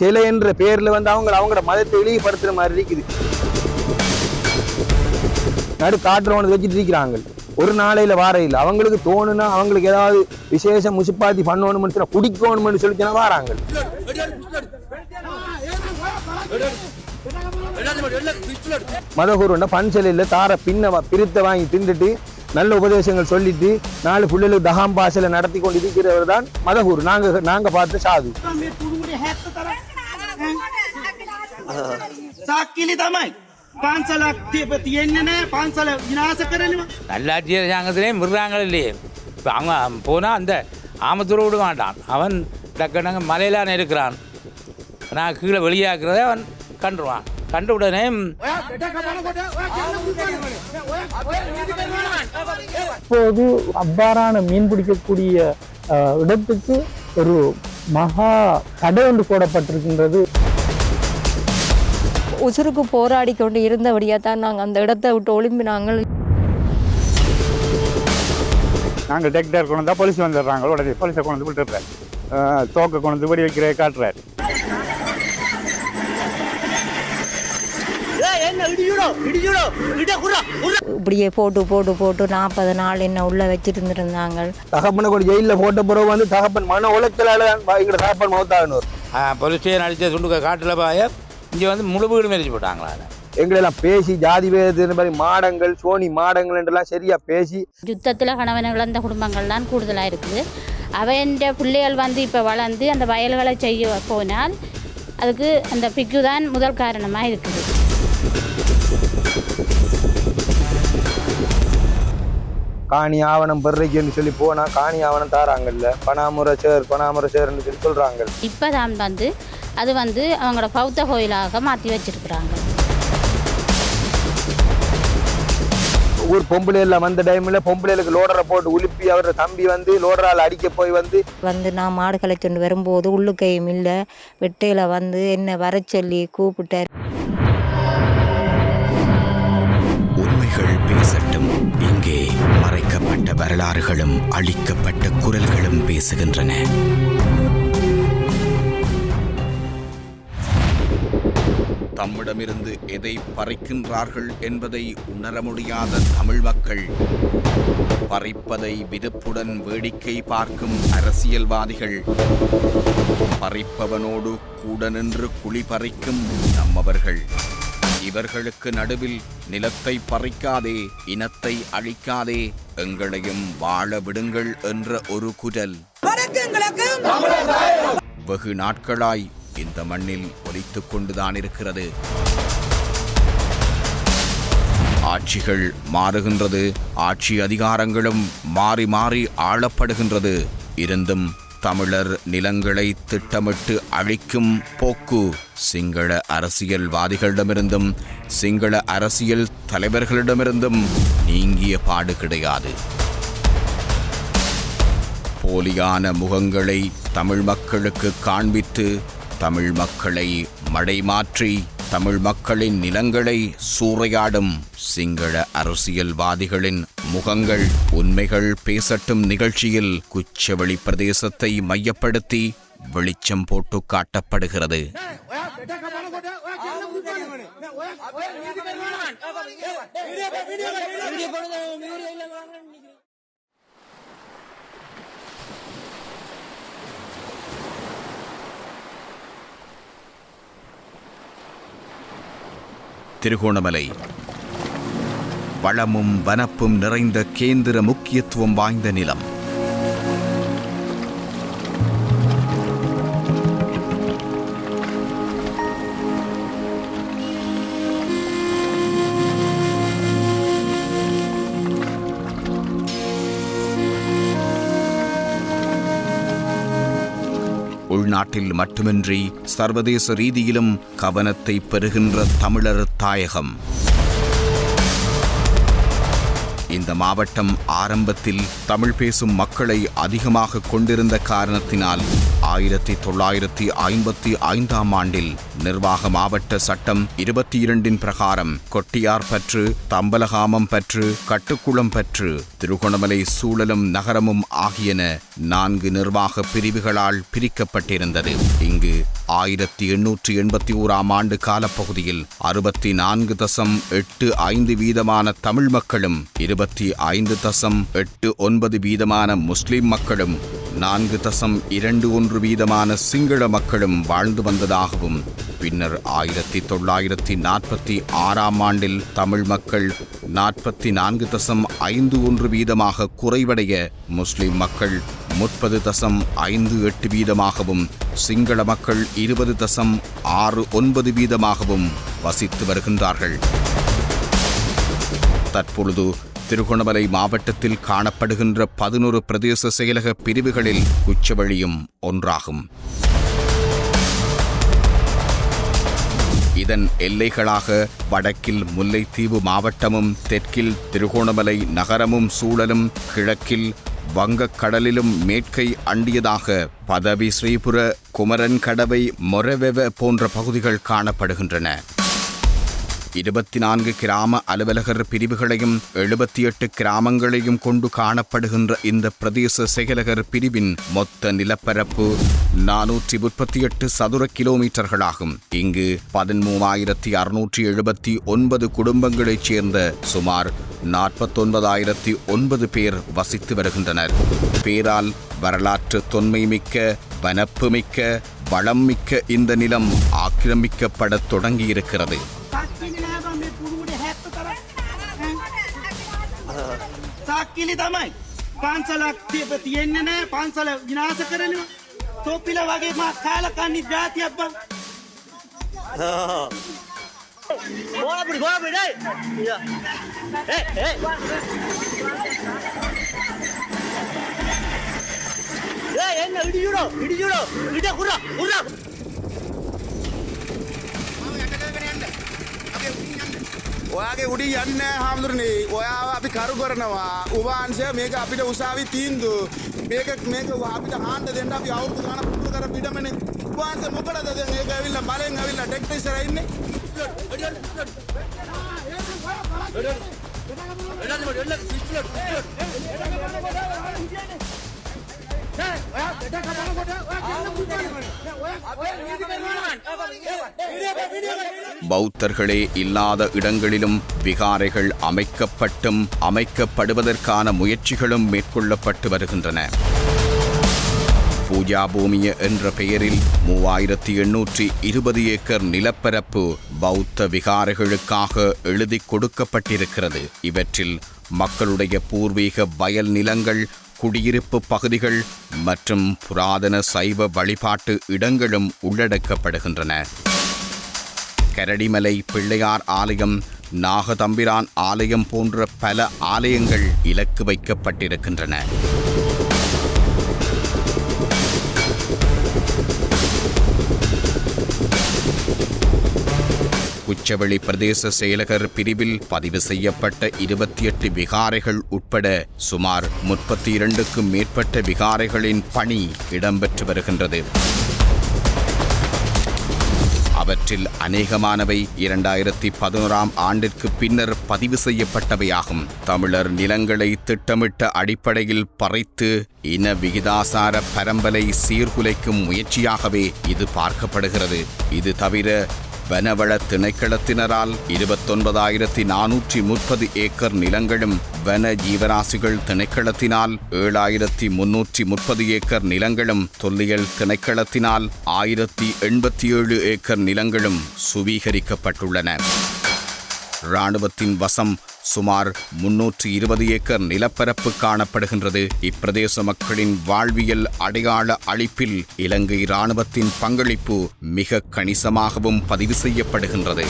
சிலை என்ற பேர்ல வந்து அவங்களோட மதத்தை இழிவுபடுத்துற மாதிரி இருக்குது. நடு காட்டுல ஒன்று வச்சுட்டு இருக்கிறாங்க. ஒரு நாளையில வார இல்லை அவங்களுக்கு தோணுனா அவங்களுக்கு ஏதாவது விசேஷம் முசிப்பாத்தி பண்ணணும்னு குடிக்கணும்னு சொல்லிச்சுன்னா வாராங்க. மதகுருண்ட பன்சலையில் தார பின்ன பிரித்த வாங்கி தின்றுட்டு நல்ல உபதேசங்கள் சொல்லிட்டு 4 பிள்ளைகளுக்கு தகாம் பாசலை நடத்தி கொண்டு இருக்கிறவர் தான் மதகுரு. நாங்க பார்த்து சாது. நல்லாட்சி அரசாங்கத்திலே மிருகாங்கள் இல்லையே. இப்போ அவங்க போனால் அந்த ஆமத்தூர் விட மாட்டான். அவன் டக்குனாங்க மலையிலான இருக்கிறான். நான் கீழே வெளியாக்குறத அவன் கண்டுருவான். கண்டு உடனே இப்போது அவ்வாறான மீன் பிடிக்கக்கூடிய இடத்துக்கு ஒரு மகா தடை ஒன்று போடப்பட்டிருக்கின்றது. உசுருக்கு போராடி கொண்டு இருந்தபடியாக தான் நாங்கள் அந்த இடத்தை விட்டு ஒளிம்பினாங்கள். நாங்கள் டெக்டர் கொண்டு வந்தால் போலீஸ் வந்துடுறாங்க. உடனே போலீஸை கொண்டு வந்து விட்டுடுறாரு. தோக்க கொண்டு வந்து வெடி வைக்கிற காட்டுறாரு. இப்படியே போட்டு போட்டு போட்டு 40 நாள் என்ன உள்ள வச்சுட்டு இருந்திருந்தாங்க. தகப்பனை கூட ஜெயிலில் போட்ட பிறகு வந்து தகப்பன் மன உளைச்சலால எங்களோட தகப்பன் மௌத்தாகணும். போலீஸ் ஸ்டேஷன் அடித்த துண்டுக்க காட்டில் பாய இங்கே வந்து முழு வீடு மெரிச்சு போட்டாங்களா. எங்களெல்லாம் பேசி ஜாதி வேதத்தின் மாதிரி மாடங்கள் சோனி மாடங்கள் என்றெல்லாம் சரியா பேசி யுத்தத்தில் கணவனை இழந்த குடும்பங்கள் தான் கூடுதலாக இருக்குது. அவன் பிள்ளைகள் வந்து இப்போ வளர்ந்து அந்த வயல்களை செய்ய போனால் அதுக்கு அந்த பிக்கு தான் முதல் காரணமாக இருக்குது. காணி ஆவணம் பெறரைக்குன்னு சொல்லி போனா காணி ஆவணம் தாராங்கல்ல. பனாமுறை சேர்ன்னு சொல்லி சொல்றாங்க. இப்போ தான் வந்து அது வந்து அவங்களோட பௌத்த கோயிலாக மாற்றி வச்சிருக்கிறாங்க. ஒரு பொம்பளை எல்லாம் வந்த டைம்ல பொம்பளைகளுக்கு லோடரை போட்டு உலுப்பி அவரோட தம்பி வந்து லோடரால் அடிக்க போய் வந்து நான் மாடு கலைச்சொண்டு வரும்போது உள்ளுக்கையும் இல்லை வெட்டையில் வந்து என்ன வர சொல்லி கூப்பிட்டார். உண்மைகள் பேசட்டும். இங்கே மறைக்கப்பட்ட வரலாறுகளும் அழிக்கப்பட்ட குரல்களும் பேசுகின்றன. தம்மிடமிருந்து எதை பறிக்கின்றார்கள் என்பதை உணர முடியாத தமிழ் மக்கள், பறிப்பதை விருப்புடன் வேடிக்கை பார்க்கும் அரசியல்வாதிகள், பறிப்பவனோடு கூட நின்று குழி பறிக்கும் நம்மவர்கள், இவர்களுக்கு நடுவில் நிலத்தை பறிக்காதே, இனத்தை அழிக்காதே, எங்களையும் வாழ விடுங்கள் என்ற ஒரு குரல் வெகு நாட்களாய் இந்த மண்ணில் ஒலித்துக் கொண்டுதான் இருக்கிறது. ஆட்சிகள் மாறுகின்றது, ஆட்சி அதிகாரங்களும் மாறி மாறி ஆளப்படுகின்றது. இருந்தும் தமிழர் நிலங்களை திட்டமிட்டு அழிக்கும் போக்கு சிங்கள அரசியல்வாதிகளிடமிருந்தும் சிங்கள அரசியல் தலைவர்களிடமிருந்தும் நீங்கிய பாடு கிடையாது. போலியான முகங்களை தமிழ் மக்களுக்கு காண்பித்து தமிழ் மக்களை மடைமாற்றி தமிழ் மக்களின் நிலங்களை சூறையாடும் சிங்கள அரசியல்வாதிகளின் முகங்கள் உண்மைகள் பேசட்டும் நிகழ்ச்சியில் குச்சவெளி பிரதேசத்தை மையப்படுத்தி வெளிச்சம் போட்டு காட்டப்படுகிறது. திருகோணமலை வளமும் வனப்பும் நிறைந்த கேந்திர முக்கியத்துவம் வாய்ந்த நிலம். உள்நாட்டில் மட்டுமின்றி சர்வதேச ரீதியிலும் கவனத்தை பெறுகின்ற தமிழர் தாயகம். இந்த மாவட்டம் ஆரம்பத்தில் தமிழ் பேசும் மக்களை அதிகமாக கொண்டிருந்த காரணத்தினால் 1955ஆம் ஆண்டில் நிர்வாக மாவட்ட சட்டம் 22 பிரகாரம் கொட்டியார்பற்று, தம்பலகாமம் பற்று, கட்டுக்குளம் பற்று, திருகோணமலை சூழலும் நகரமும் ஆகியன 4 நிர்வாக பிரிவுகளால் பிரிக்கப்பட்டிருந்தது. இங்கு 1881ஆம் ஆண்டு காலப்பகுதியில் 64.85% தமிழ் மக்களும் 25.89% முஸ்லிம் மக்களும் 4.21% சிங்கள மக்களும் வாழ்ந்து வந்ததாகவும் பின்னர் 1946ஆம் ஆண்டில் தமிழ் மக்கள் 44.51% குறைவடைய முஸ்லிம் மக்கள் 30.58% சிங்கள மக்கள் 20.69% வசித்து வருகின்றார்கள். தற்பொழுது திருகோணமலை மாவட்டத்தில் காணப்படுகின்ற 11 பிரதேச செயலக பிரிவுகளில் குச்சவெளியும் ஒன்றாகும். இதன் எல்லைகளாக வடக்கில் முல்லைத்தீவு மாவட்டமும், தெற்கில் திருகோணமலை நகரமும் சூழலும், கிழக்கில் வங்கக்கடலிலும் மேற்கை அண்டியதாக பதவி, ஸ்ரீபுர, குமரன் கடவை, மொரவெவ போன்ற பகுதிகள் காணப்படுகின்றன. 24 கிராம அலுவலகர் பிரிவுகளையும் 78 கிராமங்களையும் கொண்டு காணப்படுகின்ற இந்த பிரதேச செயலகர் பிரிவின் மொத்த நிலப்பரப்பு 438 சதுர கிலோமீட்டர்களாகும். இங்கு 13,679 குடும்பங்களைச் சேர்ந்த சுமார் 49,009 பேர் வசித்து வருகின்றனர். பேரால் வரலாற்று தொன்மை மிக்க, வனப்பு மிக்க, வளம் மிக்க இந்த நிலம் ஆக்கிரமிக்கப்படத் தொடங்கியிருக்கிறது. සාක්කිලි තමයි පන්සලක් තියෙන්නේ නැහැ පන්සල විනාශ කරනවා තොපිල වගේ මා කාලකන්ණි ජාතියක් බං ගෝලපුඩි එන්න ඉඩියුඩෝ ඉඩ කුරා ඔයාගේ උඩින් යන්නේ හාමුදුරනේ ඔයාව අපි කරු කරනවා උභාංශය මේක අපිට උසාවි තීන්දුව මේක අපිට හාන්න දෙන්න අපි අවුරුදු ගණන් පුරුදු කර පිටමනේ උභාංශය මොකටද දැන් මේක ඇවිල්ලා බලෙන් ඇවිල්ලා ටෙක්ටර් ඉස්සරහ ඉන්නේ பௌத்தர்களே இல்லாத இடங்களிலும் விகாரைகள் அமைக்கப்பட்டும் அமைக்கப்படுவதற்கான முயற்சிகளும் மேற்கொள்ளப்பட்டு வருகின்றன. பூஜா பூமிய என்ற பெயரில் 3820 ஏக்கர் நிலப்பரப்பு பௌத்த விகாரைகளுக்காக எழுதி கொடுக்கப்பட்டிருக்கிறது. இவற்றில் மக்களுடைய பூர்வீக வயல் நிலங்கள், குடியிருப்பு பகுதிகள் மற்றும் புராதன சைவ வழிபாட்டு இடங்களும் உள்ளடக்கப்படுகின்றன. கரடிமலை பிள்ளையார் ஆலயம், நாகதம்பிரான் ஆலயம் போன்ற பல ஆலயங்கள் இலக்கு வைக்கப்பட்டிருக்கின்றன. குச்சவெளி பிரதேச செயலகர் பிரிவில் பதிவு செய்யப்பட்ட 28 விகாரைகள் உட்பட சுமார் 32க்கும் மேற்பட்ட விகாரைகளின் பணி இடம்பெற்று வருகின்றது. அவற்றில் அநேகமானவை 2011ஆம் ஆண்டிற்கு பின்னர் பதிவு செய்யப்பட்டவையாகும். தமிழர் நிலங்களை திட்டமிட்ட அடிப்படையில் பறைத்து இன விகிதாசார பரம்பலை சீர்குலைக்கும் முயற்சியாகவே இது பார்க்கப்படுகிறது. இது தவிர வனவள திணைக்களத்தினரால் 29,430 ஏக்கர் நிலங்களும், வன ஜீவராசிகள் திணைக்களத்தினால் 7,330 ஏக்கர் நிலங்களும், தொல்லியல் திணைக்களத்தினால் 1,087 ஏக்கர் நிலங்களும் சுவீகரிக்கப்பட்டுள்ளன. இராணுவத்தின் வசம் சுமார் 320 ஏக்கர் நிலப்பரப்பு காணப்படுகின்றது. இப்பிரதேச மக்களின் வாழ்வியல் அடையாள அளிப்பில் இலங்கை இராணுவத்தின் பங்களிப்பு மிக கணிசமாகவும் பதிவு செய்யப்படுகின்றது.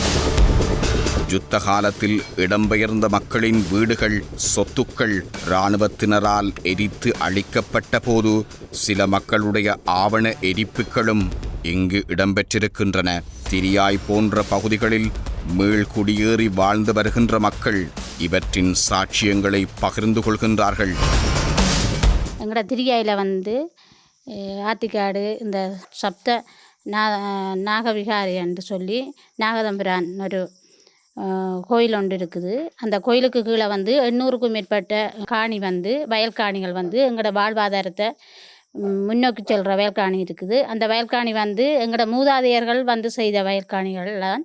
யுத்த காலத்தில் இடம்பெயர்ந்த மக்களின் வீடுகள், சொத்துக்கள் இராணுவத்தினரால் எரித்து அழிக்கப்பட்ட போது சில மக்களுடைய ஆவண எரிப்புகளும் இங்கு இடம்பெற்றிருக்கின்றன. திரியாய் போன்ற பகுதிகளில் மீள்குடியேறி வாழ்ந்து வருகின்ற மக்கள் இவற்றின் சாட்சியங்களை பகிர்ந்து கொள்கின்றார்கள். எங்களோட திரியாயில் வந்து ஆத்திக்காடு இந்த சப்த நாகவிகாரி என்று சொல்லி நாகதம்பிரான் ஒரு கோயில் ஒன்று இருக்குது. அந்த கோயிலுக்கு கீழே வந்து 800க்கும் மேற்பட்ட காணி வந்து வயல் காணிகள் வந்து எங்களோட வாழ்வாதாரத்தை முன்னோக்கி செல்கிற வயல்காணி இருக்குது. அந்த வயல்காணி வந்து எங்களோட மூதாதையர்கள் வந்து செய்த வயல்காணிகள் தான்.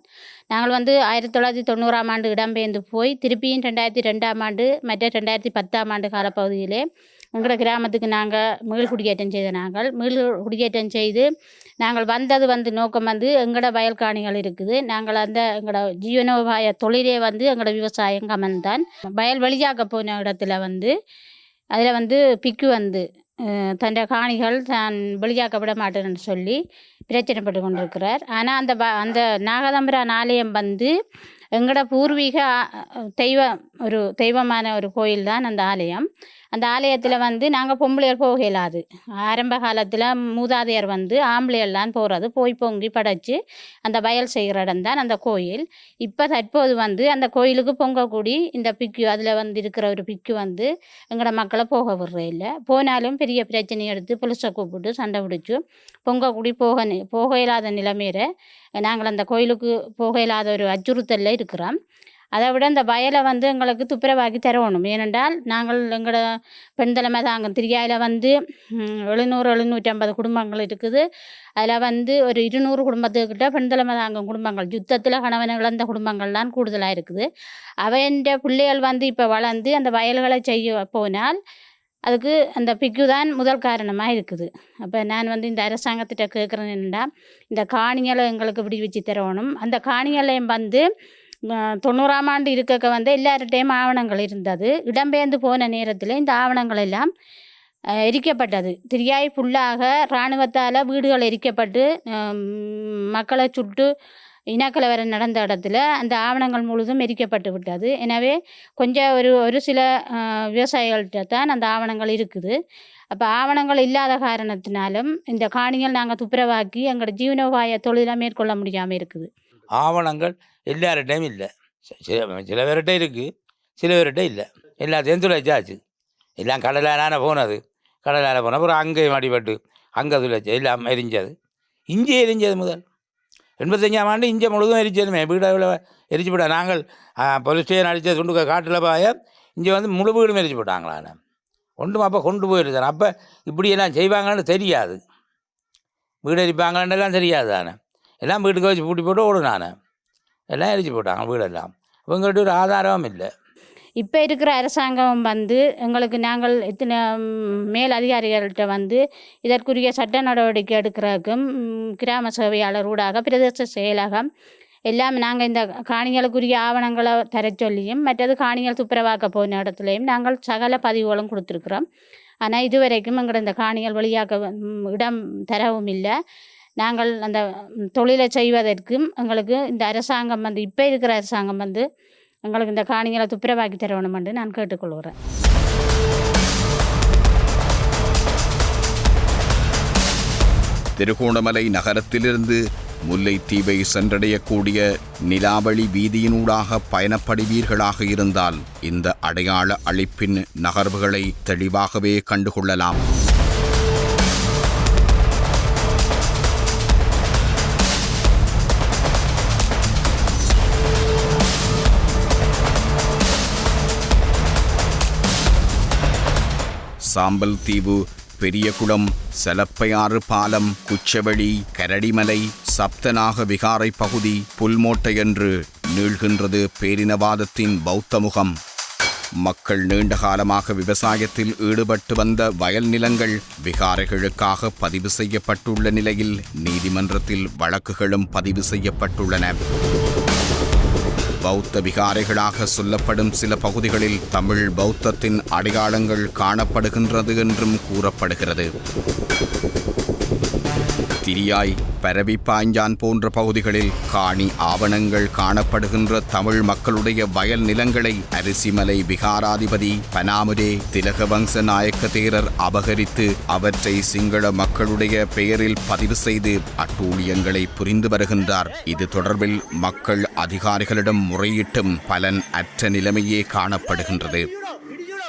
நாங்கள் வந்து 1990ஆம் ஆண்டு இடம்பெயர்ந்து போய் திருப்பியும் 2002ஆம் ஆண்டு மற்ற 2010ஆம் ஆண்டு காலப்பகுதியிலே எங்களோட கிராமத்துக்கு நாங்கள் மீள்குடியேற்றம் செய்த மீள்குடியேற்றம் செய்து நாங்கள் வந்தது வந்து நோக்கம் வந்து எங்களோட வயல்காணிகள் இருக்குது. நாங்கள் அந்த எங்களோட ஜீவனோபாய தொழிலே வந்து எங்களோட விவசாயம் கமன்தான். வயல் வெளியாக்க போன இடத்துல வந்து அதில் வந்து பிக்கு வந்து தன் காணிகள் தான் வெளியாக்கப்பட மாட்டேன்னு சொல்லி பிரச்சனைப்பட்டு கொண்டிருக்கிறார். ஆனால் அந்த நாகதம்பிரான் ஆலயம் வந்து எங்களோட பூர்வீக தெய்வமான ஒரு கோயில் தான் அந்த ஆலயம். அந்த ஆலயத்தில் வந்து நாங்கள் பொம்பளையர் போக இயலாது. ஆரம்ப காலத்தில் மூதாதையர் வந்து ஆம்பளையர்லாம் போகிறது, போய் பொங்கி படைச்சி அந்த வயல் செய்கிற இடம் தான் அந்த கோயில். இப்போ தற்போது வந்து அந்த கோயிலுக்கு பொங்கக்கூடி இந்த பிக்கு அதில் வந்து இருக்கிற ஒரு பிக்கு வந்து எங்களோட மக்களை போக விடுற இல்லை. போனாலும் பெரிய பிரச்சனை எடுத்து புலிசை கூப்பிட்டு சண்டை பிடிச்சி பொங்கக்கூடி போக இயலாத நிலைமையில நாங்கள் அந்த கோயிலுக்கு போக இயலாத ஒரு அச்சுறுத்தலில் இருக்கிறோம். அதை விட இந்த வயலை வந்து எங்களுக்கு துப்புரவாக்கி தரணும். ஏனென்றால் நாங்கள் எங்களோட பெண் தலைமை தாங்க திரியாயில் வந்து 700-750 குடும்பங்கள் இருக்குது. அதில் வந்து ஒரு 200 குடும்பத்துக்கிட்ட பெண் தலைமை தாங்கும் குடும்பங்கள், யுத்தத்தில் கணவன் இழந்த குடும்பங்கள்லாம் கூடுதலாக இருக்குது. அவன்ற பிள்ளைகள் வந்து இப்போ வளர்ந்து அந்த வயல்களை செய்ய போனால் அதுக்கு அந்த பிக்கு தான் முதல் காரணமாக இருக்குது. அப்போ நான் வந்து இந்த அரசாங்கத்திட்ட கேட்குறேன் என்னென்னா, இந்த காணிகளை எங்களுக்கு விடுவிச்சு தரணும். அந்த காணிகளையும் வந்து 90ஆம் ஆண்டு இருக்க வந்து எல்லார்கிட்டையும் ஆவணங்கள் இருந்தது. இடம்பெயர்ந்து போன நேரத்தில் இந்த ஆவணங்கள் எல்லாம் எரிக்கப்பட்டது. திரியாய் ஃபுல்லாக இராணுவத்தால் வீடுகள் எரிக்கப்பட்டு மக்களை சுட்டு இனக்கலவரம் நடந்த இடத்துல அந்த ஆவணங்கள் முழுதும் எரிக்கப்பட்டு விட்டது. எனவே கொஞ்சம் ஒரு சில விவசாயிகள்கிட்ட தான் அந்த ஆவணங்கள் இருக்குது. அப்போ ஆவணங்கள் இல்லாத காரணத்தினாலும் இந்த காணிகள் நாங்கள் துப்புரவாக்கி எங்களோட ஜீவனோபாய தொழிலை மேற்கொள்ள முடியாமல் இருக்குது. ஆவணங்கள் எல்லார்கிட்டையும் இல்லை. சில பேர்கிட்ட இருக்குது, சில பேர்கிட்ட இல்லை. எல்லாத்தையும் துளைச்சாச்சு. எல்லாம் கடலான போனது. கடலான போன அப்புறம் அங்கேயும் அடிபட்டு அங்கே துளைச்சி எல்லாம் எரிஞ்சது. இஞ்சி எரிஞ்சது முதல் 85ஆம் ஆண்டு இஞ்சை முழுதும் எரிச்சதுமே. வீடை எரிச்சு போட்டா. நாங்கள் போலீஸ் ஸ்டேஷன் அடித்த துண்டுக்க காட்டில் பாய இங்கே வந்து முழு வீடும் எரிச்சு போட்டாங்களாண்ணே. ஒன்றும் அப்போ கொண்டு போயிருந்தேன். அப்போ இப்படியெல்லாம் செய்வாங்கன்னு தெரியாது. வீடு எரிப்பாங்கன்னெல்லாம் தெரியாது தானே. எல்லாம் வீட்டுக்கு வச்சு பூட்டி போட்டு ஓடுனானே. எல்லாம் எரிச்சு போட்டாங்க வீடெல்லாம். இவங்கள்ட்ட ஒரு ஆதாரமும் இல்லை. இப்போ இருக்கிற அரசாங்கம் வந்து எங்களுக்கு நாங்கள் இத்தனை மேல் அதிகாரிகள்கிட்ட வந்து இதற்குரிய சட்ட நடவடிக்கை எடுக்கிறதுக்கும் கிராம சேவையாளர் ஊடாக பிரதேச செயலகம் எல்லாம் நாங்கள் இந்த காணிகளுக்குரிய ஆவணங்களை தர சொல்லியும் மற்றது காணிகள் துப்புரவாக்க போன இடத்துலையும் நாங்கள் சகல பதிவுகளும் கொடுத்துருக்குறோம். ஆனால் இதுவரைக்கும் எங்களோட இந்த காணிகள் வழியாக்க இடம் தரவும் இல்லை. நாங்கள் அந்த தொழிலை செய்வதற்கும் எங்களுக்கு இந்த அரசாங்கம் வந்து இப்போ இருக்கிற அரசாங்கம் வந்து எங்களுக்கு இந்த காணிகளை துப்புரவாக்கி தரணும் என்று நான் கேட்டுக்கொள்கிறேன். திருகோணமலை நகரத்திலிருந்து முல்லைத்தீவை சென்றடையக்கூடிய நிலாவளி வீதியினூடாக பயணப்படுவீர்களாக இருந்தால் இந்த அடையாள அழிப்பின் நகர்வுகளை தெளிவாகவே கண்டுகொள்ளலாம். சாம்பல் தீவு, பெரியகுளம், செலப்பையாறு பாலம், குச்சவெளி, கரடிமலை, சப்தநாக விகாரை பகுதி, புல்மோட்டை என்று நீள்கின்றது பேரினவாதத்தின் பௌத்த முகம். மக்கள் நீண்ட காலமாக விவசாயத்தில் ஈடுபட்டு வந்த வயல் நிலங்கள் விகாரைகளுக்காக பதிவு செய்யப்பட்டுள்ள நிலையில் நீதிமன்றத்தில் வழக்குகளும் பதிவு செய்யப்பட்டுள்ளன. பௌத்த விகாரைகளாக சொல்லப்படும் சில பகுதிகளில் தமிழ் பௌத்தத்தின் அடையாளங்கள் காணப்படுகின்றது என்றும் கூறப்படுகிறது. திரியாய், பரவிப்பாஞ்சான் போன்ற பகுதிகளில் காணி ஆவணங்கள் காணப்படுகின்ற தமிழ் மக்களுடைய வயல் நிலங்களை அரிசிமலை விகாராதிபதி பனாமுரே திலகவங்ச நாயக்க தேரர் அபகரித்து அவற்றை சிங்கள மக்களுடைய பெயரில் பதிவு செய்து அட்டூழியங்களை புரிந்து வருகின்றார். இது தொடர்பில் மக்கள் அதிகாரிகளிடம் முறையிட்டும் பலன் அற்ற நிலைமையே காணப்படுகின்றது.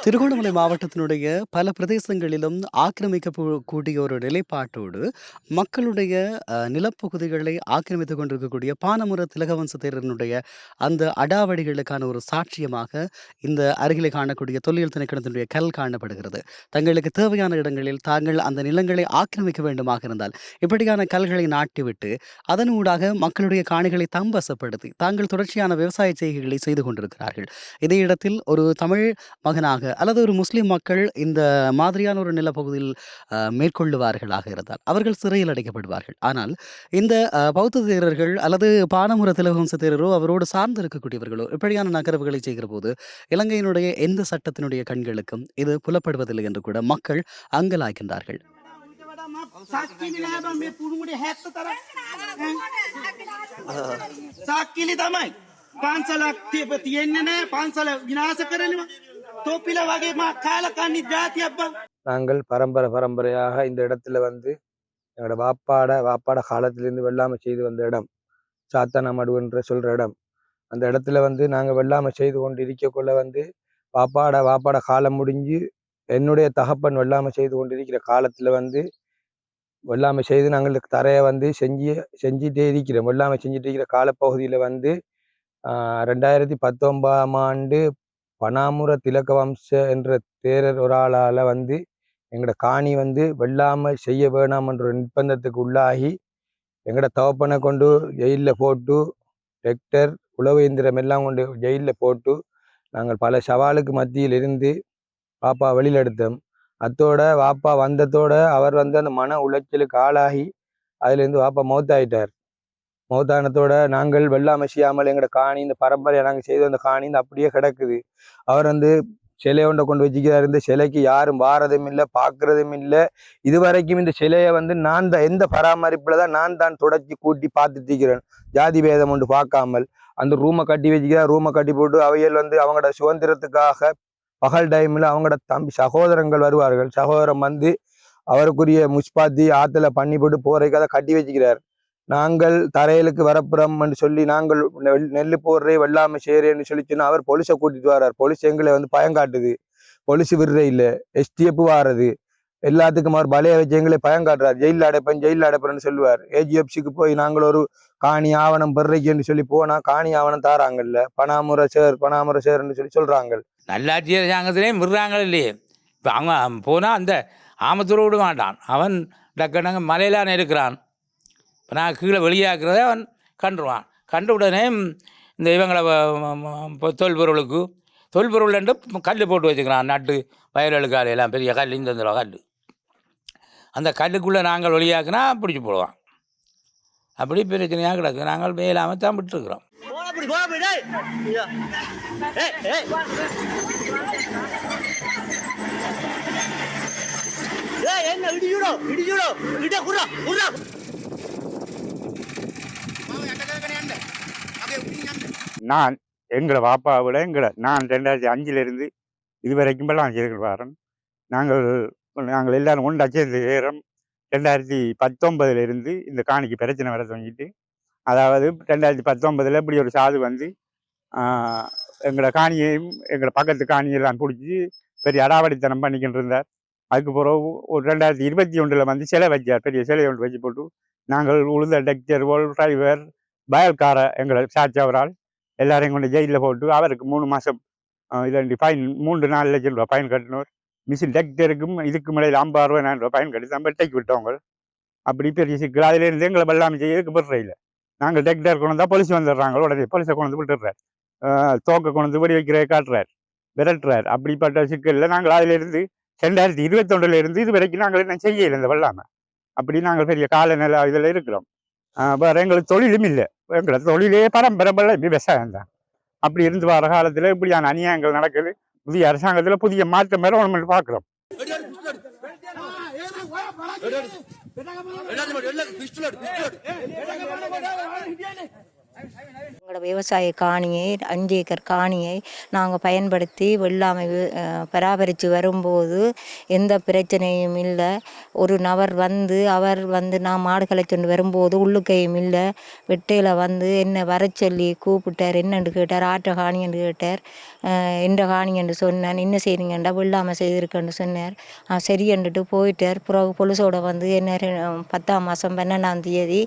திருகோணமலை மாவட்டத்தினுடைய பல பிரதேசங்களிலும் ஆக்கிரமிக்கக்கூடிய ஒரு நிலைப்பாட்டோடு மக்களுடைய நிலப்பகுதிகளை ஆக்கிரமித்துக் கொண்டிருக்கக்கூடிய பானமுர திலகவம்ச தேரனுடைய அந்த அடாவடிகளுக்கான ஒரு சாட்சியமாக இந்த அருகிலே காணக்கூடிய தொல்லியல் திணைக்களத்தினுடைய கல் காணப்படுகிறது. தங்களுக்கு தேவையான இடங்களில் தாங்கள் அந்த நிலங்களை ஆக்கிரமிக்க வேண்டுமாக இருந்தால் இப்படியான கல்களை நாட்டிவிட்டு அதன் ஊடாக மக்களுடைய காணிகளை தம்பசப்படுத்தி தாங்கள் தொடர்ச்சியான விவசாய செய்கைகளை செய்து கொண்டிருக்கிறார்கள். இதே இடத்தில் ஒரு தமிழ் மகனாக அல்லது ஒரு முஸ்லிம் மக்கள் இந்த மாதிரியான ஒரு நிலப்பகுதியில் மேற்கொள்ளுவார்களாக இருந்தால் அவர்கள் சிறையில் அடைக்கப்படுவார்கள். ஆனால் இந்த பௌத்த தேரர்கள் அல்லது பானமுர திலகவம்ச தேரரோ அவரோடு சார்ந்து இருக்கக்கூடியவர்களோ இப்படியான நகர்வுகளை செய்கிற போது இலங்கையினுடைய எந்த சட்டத்தினுடைய கண்களுக்கும் இது புலப்படுவதில்லை என்று கூட மக்கள் அங்கலாய்க்கின்றார்கள். நாங்கள் பரம்பரையாக இந்த இடத்துல வந்து எங்களோட வாப்பாட காலத்திலிருந்து வெள்ளாமை செய்து வந்த இடம் சாத்தானமடு என்று சொல்ற இடம். அந்த இடத்துல வந்து நாங்கள் வெள்ளாமை செய்து கொண்டு இருக்கக்குள்ள வந்து வாப்பாட காலம் முடிஞ்சு என்னுடைய தகப்பன் வெள்ளாமை செய்து கொண்டிருக்கிற காலத்துல வந்து வெள்ளாமை செய்து நாங்கள் தரையை வந்து செஞ்சிட்டே இருக்கிறோம். வெள்ளாமை செஞ்சுட்டு இருக்கிற காலப்பகுதியில் வந்து 2019ஆம் ஆண்டு பனாமுர திலகவம்ச என்ற தேரர் ஒரு ஆளால் வந்து எங்களோட காணி வந்து வெள்ளாமை செய்ய வேணாம் என்ற நிர்பந்தத்துக்கு உள்ளாகி எங்களோட தவப்பனை கொண்டு ஜெயிலில் போட்டு டிராக்டர் உழவு இயந்திரம் எல்லாம் கொண்டு ஜெயிலில் போட்டு நாங்கள் பல சவாலுக்கு மத்தியில் இருந்து வாப்பா வெளியில் எடுத்தோம். அத்தோட வாப்பா வந்ததோட அவர் வந்து அந்த மன உளைச்சலுக்கு ஆளாகி அதுலேருந்து வாப்பா மௌத்தாயிட்டார். மௌத்தானத்தோட நாங்கள் வெள்ளாமை செய்யாமல் எங்களோட காணி இந்த பரம்பரையை நாங்கள் செய்து வந்த காணி இந்த அப்படியே கிடக்குது. அவர் வந்து சிலையை கொண்டு வச்சுக்கிறார். இந்த சிலைக்கு யாரும் வாரதும் இல்லை, பார்க்கறதும் இல்லை. இதுவரைக்கும் இந்த சிலையை வந்து நான் தான் எந்த பராமரிப்புல தான் நான் தொடச்சி கூட்டி பார்த்துட்டு இருக்கிறேன். ஜாதி பேதம் ஒன்று பார்க்காமல் அந்த ரூமை கட்டி வச்சுக்கிறார். ரூமை கட்டி போட்டு அவையில் வந்து அவங்களோட சுதந்திரத்துக்காக பகல் டைமில் அவங்களோட தம்பி சகோதரங்கள் வருவார்கள். சகோதரம் வந்து அவருக்குரிய முஸ்பாத்தி ஆற்றுல பண்ணி போட்டு போறதுக்கு அதை கட்டி வச்சுக்கிறார். நாங்கள் தரையலுக்கு வரப்புறம்னு சொல்லி நாங்கள் நெல் போடுறே வெள்ளாமை செய்கிறேன்னு சொல்லி சொன்னால் அவர் போலீஸை கூட்டிட்டு வர்றார். போலீஸ் எங்களை வந்து பயங்காட்டுது. போலீஸ் விடுற இல்லை, எஸ்டிஎஃப் வாரது எல்லாத்துக்கும் அவர் பலைய வச்சு எங்களை பயங்காட்டுறார். ஜெயிலில் அடைப்பேன்னு சொல்லுவார். ஏஜிஎஃப்சிக்கு போய் நாங்கள் ஒரு காணி ஆவணம் பெறலைக்குன்னு சொல்லி போனால் காணி ஆவணம் தாராங்கல்ல, பனாமுர சேர்ன்னு சொல்லி சொல்கிறாங்க. நல்லாட்சி அரசாங்கத்திலேயும் விடுறாங்க இல்லையே. இப்போ அவங்க போனால் அந்த ஆமத்தூர் விட மாட்டான். அவன் டக்குனாங்க மலையிலான இருக்கிறான். இப்போ நான் கீழே வெளியாக்குறத அவன் கண்டுருவான். கண்டு உடனே இந்த இவங்களை தொல்பொருள்ன்ட்டு கல் போட்டு வச்சுக்கிறான். நட்டு வயலுக்கு எல்லாம் பெரிய கல், இந்த கல். அந்த கல்லுக்குள்ளே நாங்கள் வெளியாக்குனா பிடிச்சி போடுவான். அப்படி பிரச்சனையாக கிடக்கு. நாங்கள் மேலாமல் தான் விட்டுருக்குறோம். நான் எங்களை வாப்பாவில் நான் 2005 இதுவரைக்கும் எல்லாம் செய்து வரேன். நாங்கள் எல்லாரும் ஒன்றா சேர்ந்து ஏறம் 2019 இந்த காணிக்கு பிரச்சனை வர தொடங்கிட்டு, அதாவது 2019 இப்படி ஒரு சாது வந்து எங்களோட காணியையும் எங்களை பக்கத்து காணியெல்லாம் பிடிச்சி பெரிய அடாவடித்தனம் பண்ணிக்கிட்டு இருந்தார். அதுக்கு பிறகு ஒரு 2021 வந்து சிலை வச்சார். பெரிய சிலை ஒன்று வச்சு போட்டு நாங்கள் உழுத டெக்டர் டிரைவர் பயல்கார எங்களை சாட்சியவரால் எல்லாரையும் கொண்டு ஜெயிலில் போட்டு அவருக்கு 3 மாதம் இதாண்டி ஃபைன் 3-4 லட்சம் ரூபா ஃபைன் கட்டினோர். மிஷின் டெக்டருக்கும் இதுக்கு மேலே 50-60 ரூபா ஃபைன் கட்டி தான் வெட்டைக்கு விட்டவங்க. அப்படி பெரிய சிக்கல். அதிலேருந்து எங்களை வெள்ளாமை செய்யறதுக்கு விடுறையில் நாங்கள் டெக்டர் கொண்டு வந்தால் போலீஸ் வந்துடுறாங்க. உடனே போலீஸை கொண்டு விட்டுடுறார். தோக்க கொண்டு வெடி வைக்கிற காட்டுறார், விரட்டுறார். அப்படிப்பட்ட சிக்கலில் நாங்கள் அதிலிருந்து 2021 இது வரைக்கும் நாங்கள் என்ன செய்யலை இந்த வெள்ளாமை. அப்படி நாங்கள் பெரிய காலநிலை இதில் இருக்கிறோம். வேறு எங்களுக்கு தொழிலும் இல்லை. எங்களை தொழிலே பரம்பரை விவசாயம் தான். அப்படி இருந்து வர காலத்தில் இப்படியான அநியாயங்கள் நடக்குது. புதிய அரசாங்கத்தில் புதிய மாற்றம் வேற ஒன்று பார்க்குறோம். எங்களோட விவசாய காணியை 5 ஏக்கர் காணியை நாங்கள் பயன்படுத்தி வெள்ளாமை பராமரித்து வரும்போது எந்த பிரச்சனையும் இல்லை. ஒரு நபர் வந்து அவர் வந்து நான் மாடு கலைச்சொண்டு வரும்போது உள்ளுக்கையும் இல்லை. வெட்டையில் வந்து என்னை வர சொல்லி கூப்பிட்டார். என்னென்று கேட்டார். ஆற்ற காணி என்று கேட்டார். எந்த காணி என்று சொன்னேன். என்ன செய்றீங்கண்டா வெள்ளாமை செய்திருக்கேன்னு சொன்னார். சரி என்றுட்டு போயிட்டார். பிறகு பொலிசோட வந்து என்ன 10ஆம் மாதம் 12ஆம் தேதி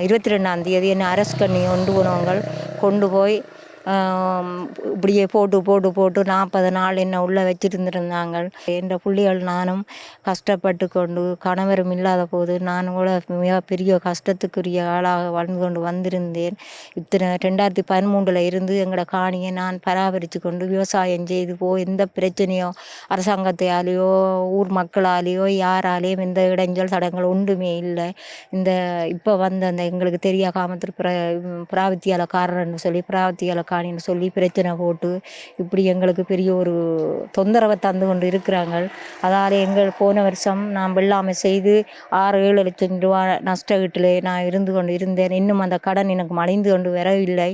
22ஆம் தேதி என்ன அரசு கண்ணி கொண்டு போய் இப்படியே போட்டு 40 நாள் என்ன உள்ளே வச்சுருந்துருந்தாங்க. என்ற பிள்ளைகள் நானும் கஷ்டப்பட்டு கொண்டு கணவரும் இல்லாத போது நானும் கூட மிகப்பெரிய கஷ்டத்துக்குரிய ஆளாக வாழ்ந்து கொண்டு வந்திருந்தேன். 2013 இருந்து எங்களோட காணியை நான் பராமரித்து கொண்டு விவசாயம் செய்து எந்த பிரச்சனையோ அரசாங்கத்தாலேயோ ஊர் மக்களாலேயோ யாராலேயும் எந்த இடைஞ்சல் தடங்கள் ஒன்றுமே இல்லை. இப்போ வந்து அந்த எங்களுக்கு தெரியா காமத்தில் பிராவித்தியாலக்காரர்னு சொல்லி பிராவித்தியாலக்காணின்னு சொல்லி பிரச்சனை போட்டு இப்படி எங்களுக்கு பெரிய ஒரு தொந்தரவை தந்து கொண்டு இருக்கிறாங்க. அதால் எங்கள் போன வருஷம் நான் வெள்ளாமை செய்து 6-7 லட்சம் ரூபா நஷ்ட வீட்டில் நான் இருந்து கொண்டு இருந்தேன். இன்னும் அந்த கடன் எனக்கு மறைந்து கொண்டு வரவில்லை.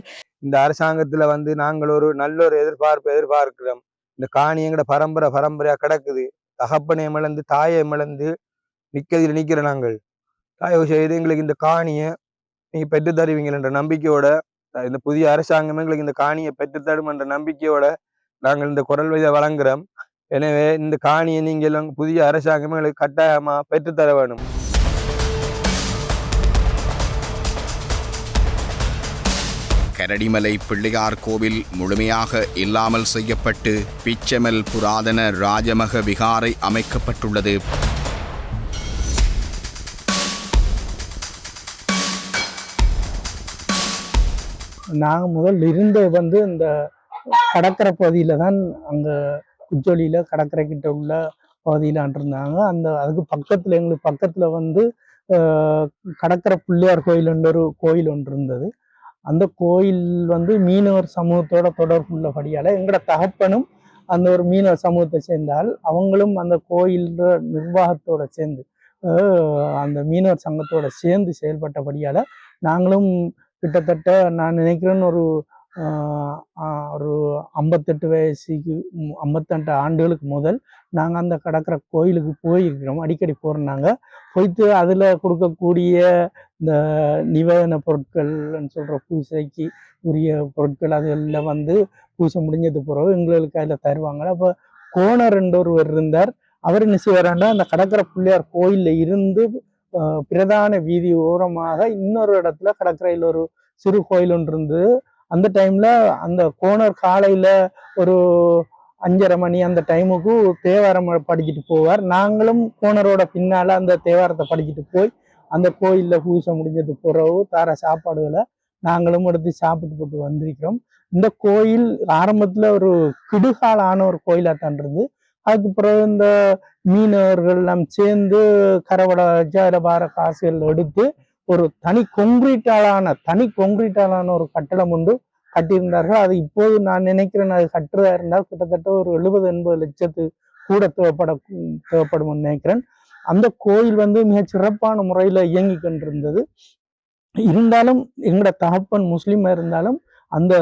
இந்த அரசாங்கத்துல வந்து நாங்கள் ஒரு நல்ல ஒரு எதிர்பார்க்கிறோம். இந்த காணி எங்கட பரம்பரையா கிடக்குது. தகப்பனை இழந்து தாயை இழந்து நிக்கிற நாங்கள் தயவு செய்து எங்களுக்கு இந்த காணியை நீங்க பெற்று தருவீங்கள் என்ற நம்பிக்கையோட இந்த புதிய அரசாங்கம் எங்களுக்கு இந்த காணியை பெற்றுத்தரும் என்ற நம்பிக்கையோட நாங்கள் இந்த குரல் வழியை வழங்குறோம். எனவே இந்த காணியை நீங்கள் புதிய அரசாங்கம் எங்களுக்கு கட்டாயமா பெற்றுத்தர வேணும். கரடிமலை பிள்ளையார் கோவில் முழுமையாக இல்லாமல் செய்யப்பட்டு பிச்சமல் புராதன ராஜமக விகாரை அமைக்கப்பட்டுள்ளது. நாங்கள் முதல் இருந்த வந்து இந்த கடற்கரை பகுதியில் தான் அங்கே குச்சொலியில் கடற்கரை கிட்ட உள்ள பகுதியிலான் இருந்தாங்க. அதுக்கு பக்கத்தில் எங்களுக்கு பக்கத்தில் வந்து கடற்கரை பிள்ளையார் கோயில்ன்ற ஒரு கோயில் ஒன்று இருந்தது. அந்த கோயில் வந்து மீனவர் சமூகத்தோட தொடர்புள்ளபடியால் எங்களோட தகப்பனும் அந்த ஒரு மீனவர் சமூகத்தை சேர்ந்தால் அவங்களும் அந்த கோயில் நிர்வாகத்தோட சேர்ந்து அந்த மீனவர் சங்கத்தோட சேர்ந்து செயல்பட்டபடியால் நாங்களும் கிட்டத்தட்ட நான் நினைக்கிறேன் ஒரு 58 வயசுக்கு 58 ஆண்டுகளுக்கு முதல் நாங்கள் அந்த கடற்கரை கோயிலுக்கு போயிருக்கிறோம். அடிக்கடி போகிறோம். போயிட்டு அதில் கொடுக்கக்கூடிய இந்த நிவேதன பொருட்கள்னு சொல்கிற பூசைக்கு உரிய பொருட்கள் அதெல்லாம் வந்து பூசை முடிஞ்சது பிறகு எங்களுக்கு அதில் தருவாங்க. அப்போ கோணர் ஒருவர் இருந்தார். அவர் என்ன செய்வாராண்டா அந்த கடற்கரை பிள்ளையார் கோயிலில் இருந்து பிரதான வீதி ஓரமாக இன்னொரு இடத்துல கடற்கரையில் ஒரு சிறு கோயில் ஒன்று இருந்து அந்த டைம்ல அந்த கோணர் காலையில ஒரு 5:30 மணி அந்த டைமுக்கு தேவாரம் படிச்சுட்டு போவார். நாங்களும் கோணரோட பின்னால அந்த தேவாரத்தை படிச்சுட்டு போய் அந்த கோயில்ல பூசை முடிஞ்சது பிறகு தர சாப்பாடுகளை நாங்களும் எடுத்து சாப்பிட்டு போட்டு வந்திருக்கிறோம். இந்த கோயில் ஆரம்பத்துல ஒரு கிடுகாலான ஒரு கோயிலாத்தான் இருந்து அதுக்கு பிறகு இந்த மீனவர்கள் எல்லாம் சேர்ந்து கரவடை வச்சு அதில் பார காசுகள் எடுத்து ஒரு தனி கொங்கிரீட்டாலான ஒரு கட்டடம் ஒன்று கட்டியிருந்தார்கள். அது இப்போது நான் நினைக்கிறேன் அது கட்டுறதா இருந்தால் கிட்டத்தட்ட ஒரு 70-80 லட்சத்துக்கு கூட தேவைப்படும் நினைக்கிறேன். அந்த கோயில் வந்து மிக சிறப்பான முறையில் இயங்கி கொண்டிருந்தது. இருந்தாலும் எங்களோட தகப்பன் முஸ்லீமா இருந்தாலும் அந்த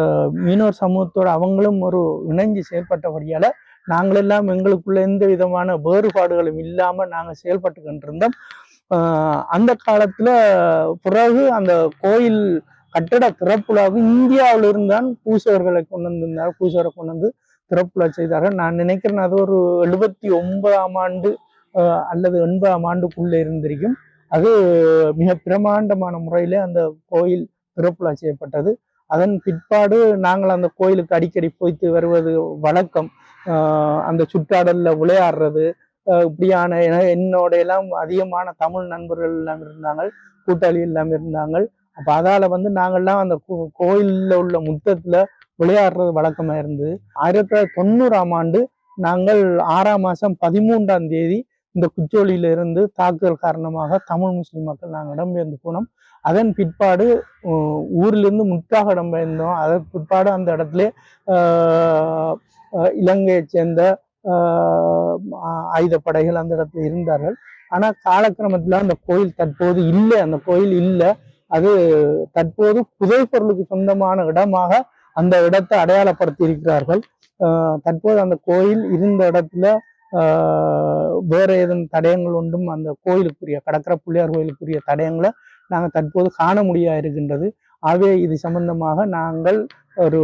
மீனவர் சமூகத்தோட அவங்களும் ஒரு இணைஞ்சு செயல்பட்டபடியால நாங்களெல்லாம் எங்களுக்குள்ள எந்த விதமான வேறுபாடுகளும் இல்லாமல் நாங்கள் செயல்பட்டு கொண்டிருந்தோம். அந்த காலத்துல பிறகு அந்த கோயில் கட்டட திறப்புலாவுக்கு இந்தியாவில இருந்தான் பூசகரை கொண்டு வந்து திறப்புலா செய்தார்கள். நான் நினைக்கிறேன் அது ஒரு 79ஆம் ஆண்டு அல்லது 80ஆம் ஆண்டுக்குள்ள இருந்திருக்கும். அது மிக பிரமாண்டமான முறையில அந்த கோயில் திறப்புலா செய்யப்பட்டது. அதன் பிற்பாடு நாங்கள் அந்த கோயிலுக்கு அடிக்கடி போய்த்து வருவது வழக்கம். அந்த சுற்றாடல்ல விளையாடுறது இப்படியான என்னோட எல்லாம் அதிகமான தமிழ் நண்பர்கள் எல்லாம் இருந்தாங்க, கூட்டாளி எல்லாம் இருந்தாங்க. அப்போ அதால வந்து நாங்கள்லாம் அந்த கோயிலில் உள்ள முத்தத்தில் விளையாடுறது வழக்கமாக இருந்தது. 1990ஆம் ஆண்டு நாங்கள் 6ஆம் மாதம் 13ஆம் தேதி இந்த குச்சோலியிலிருந்து தாக்குதல் காரணமாக தமிழ் முஸ்லிம் மக்கள் நாங்கள் இடம்பெயர்ந்து போனோம். அதன் பிற்பாடு ஊரிலிருந்து முற்றாக இடம்பெயர்ந்தோம். அதன் பிற்பாடு அந்த இடத்துல இலங்கையை சேர்ந்த ஆயுதப்படைகள் அந்த இடத்துல இருந்தார்கள். ஆனா காலக்கிரமத்துல அந்த கோயில் தற்போது இல்லை, அந்த கோயில் இல்லை. அது தற்போது புதைப்பொருளுக்கு சொந்தமான இடமாக அந்த இடத்தை அடையாளப்படுத்தி இருக்கிறார்கள். தற்போது அந்த கோயில் இருந்த இடத்துல வேற ஏதும் தடயங்கள் ஒன்றும் அந்த கோயிலுக்குரிய கடற்கரை பிள்ளையார் கோயிலுக்குரிய தடயங்களை நாங்கள் தற்போது காண முடியா இருக்கின்றது. ஆகவே இது சம்பந்தமாக நாங்கள் ஒரு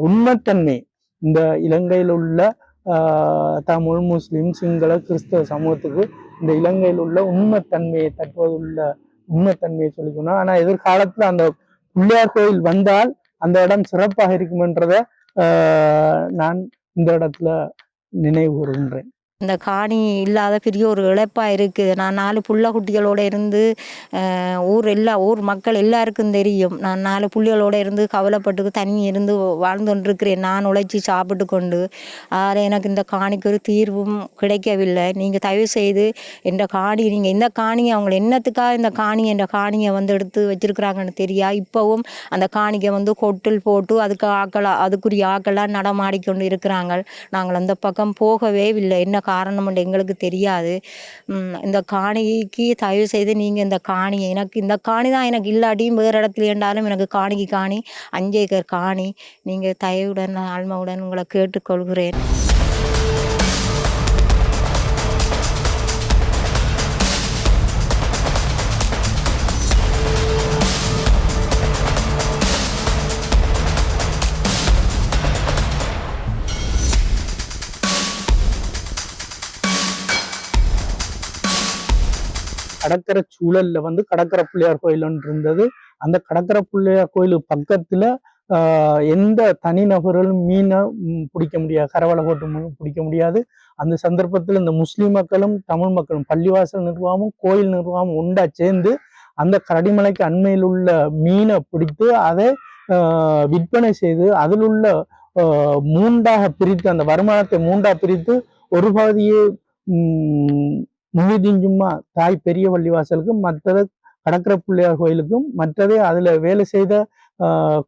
உண்மைத்தன்மை இந்த இலங்கையில் உள்ள தமிழ், முஸ்லிம், சிங்கள, கிறிஸ்தவ சமூகத்துக்கு இந்த இலங்கையில் உள்ள உண்மைத்தன்மையை தற்போது உள்ள உண்மைத்தன்மையை சொல்லிக்கணும். ஆனா எதிர்காலத்துல அந்த பிள்ளையார் கோயில் வந்தால் அந்த இடம் சிறப்பாக இருக்குமென்றதை நான் இந்த இடத்துல நினைவு கூறுகின்றேன். இந்த காணி இல்லாத பெரிய ஒரு இழப்பாக இருக்குது. நான் 4 புள்ள குட்டிகளோடு இருந்து ஊர் மக்கள் எல்லாருக்கும் தெரியும். நான் 4 புள்ளிகளோடு இருந்து கவலைப்பட்டு தனி இருந்து வாழ்ந்து கொண்டிருக்கிறேன். நான் உழைச்சி சாப்பிட்டு கொண்டு. அதில் எனக்கு இந்த காணிக்கு ஒரு தீர்வும் கிடைக்கவில்லை. நீங்கள் தயவு செய்து இந்த காணி, நீங்கள் இந்த காணியை அவங்களை என்னத்துக்காக இந்த காணியை வந்து எடுத்து வச்சிருக்கிறாங்கன்னு தெரியா. இப்போவும் அந்த காணிக்கை வந்து கொட்டில் போட்டு அதுக்குரிய ஆக்கெல்லாம் நடமாடிக்கொண்டு இருக்கிறாங்க. நாங்கள் அந்த பக்கம் போகவே இல்லை. என்ன காரணம் எங்களுக்கு தெரியாது. இந்த காணிக்கு தயவு செய்து நீங்கள் இந்த காணியை, எனக்கு இந்த காணி தான் எனக்கு இல்லாட்டியும் வேறு இடத்துல இருந்தாலும் எனக்கு காணி 5 ஏக்கர் காணி நீங்கள் தயவுடன் ஆழ்மையுடன் உங்களை கேட்டுக்கொள்கிறேன். கடற்கரை சூழல்ல வந்து கடற்கரை பிள்ளையார் கோயில் ஒன்று இருந்தது. அந்த கடற்கரை பிள்ளையார் கோயிலுக்கு பக்கத்துல எந்த தனிநபர்களும் மீனை பிடிக்க முடியாது, கரவலை போட்டு பிடிக்க முடியாது. அந்த சந்தர்ப்பத்தில் இந்த முஸ்லிம் மக்களும் தமிழ் மக்களும் பள்ளிவாசல் நிர்வாகமும் கோயில் நிர்வாகமும் ஒன்றா சேர்ந்து அந்த கரடிமலைக்கு அண்மையில் உள்ள மீனை பிடித்து அதை விற்பனை செய்து அதில் உள்ள 3ஆக பிரித்து, அந்த வருமானத்தை 3ஆக பிரித்து ஒரு பகுதியை முஹிதீன் ஜும்மா தாய் பெரிய பள்ளிவாசலுக்கும், மற்றது கடற்கரை பிள்ளையார் கோயிலுக்கும், மற்றதே அதுல வேலை செய்த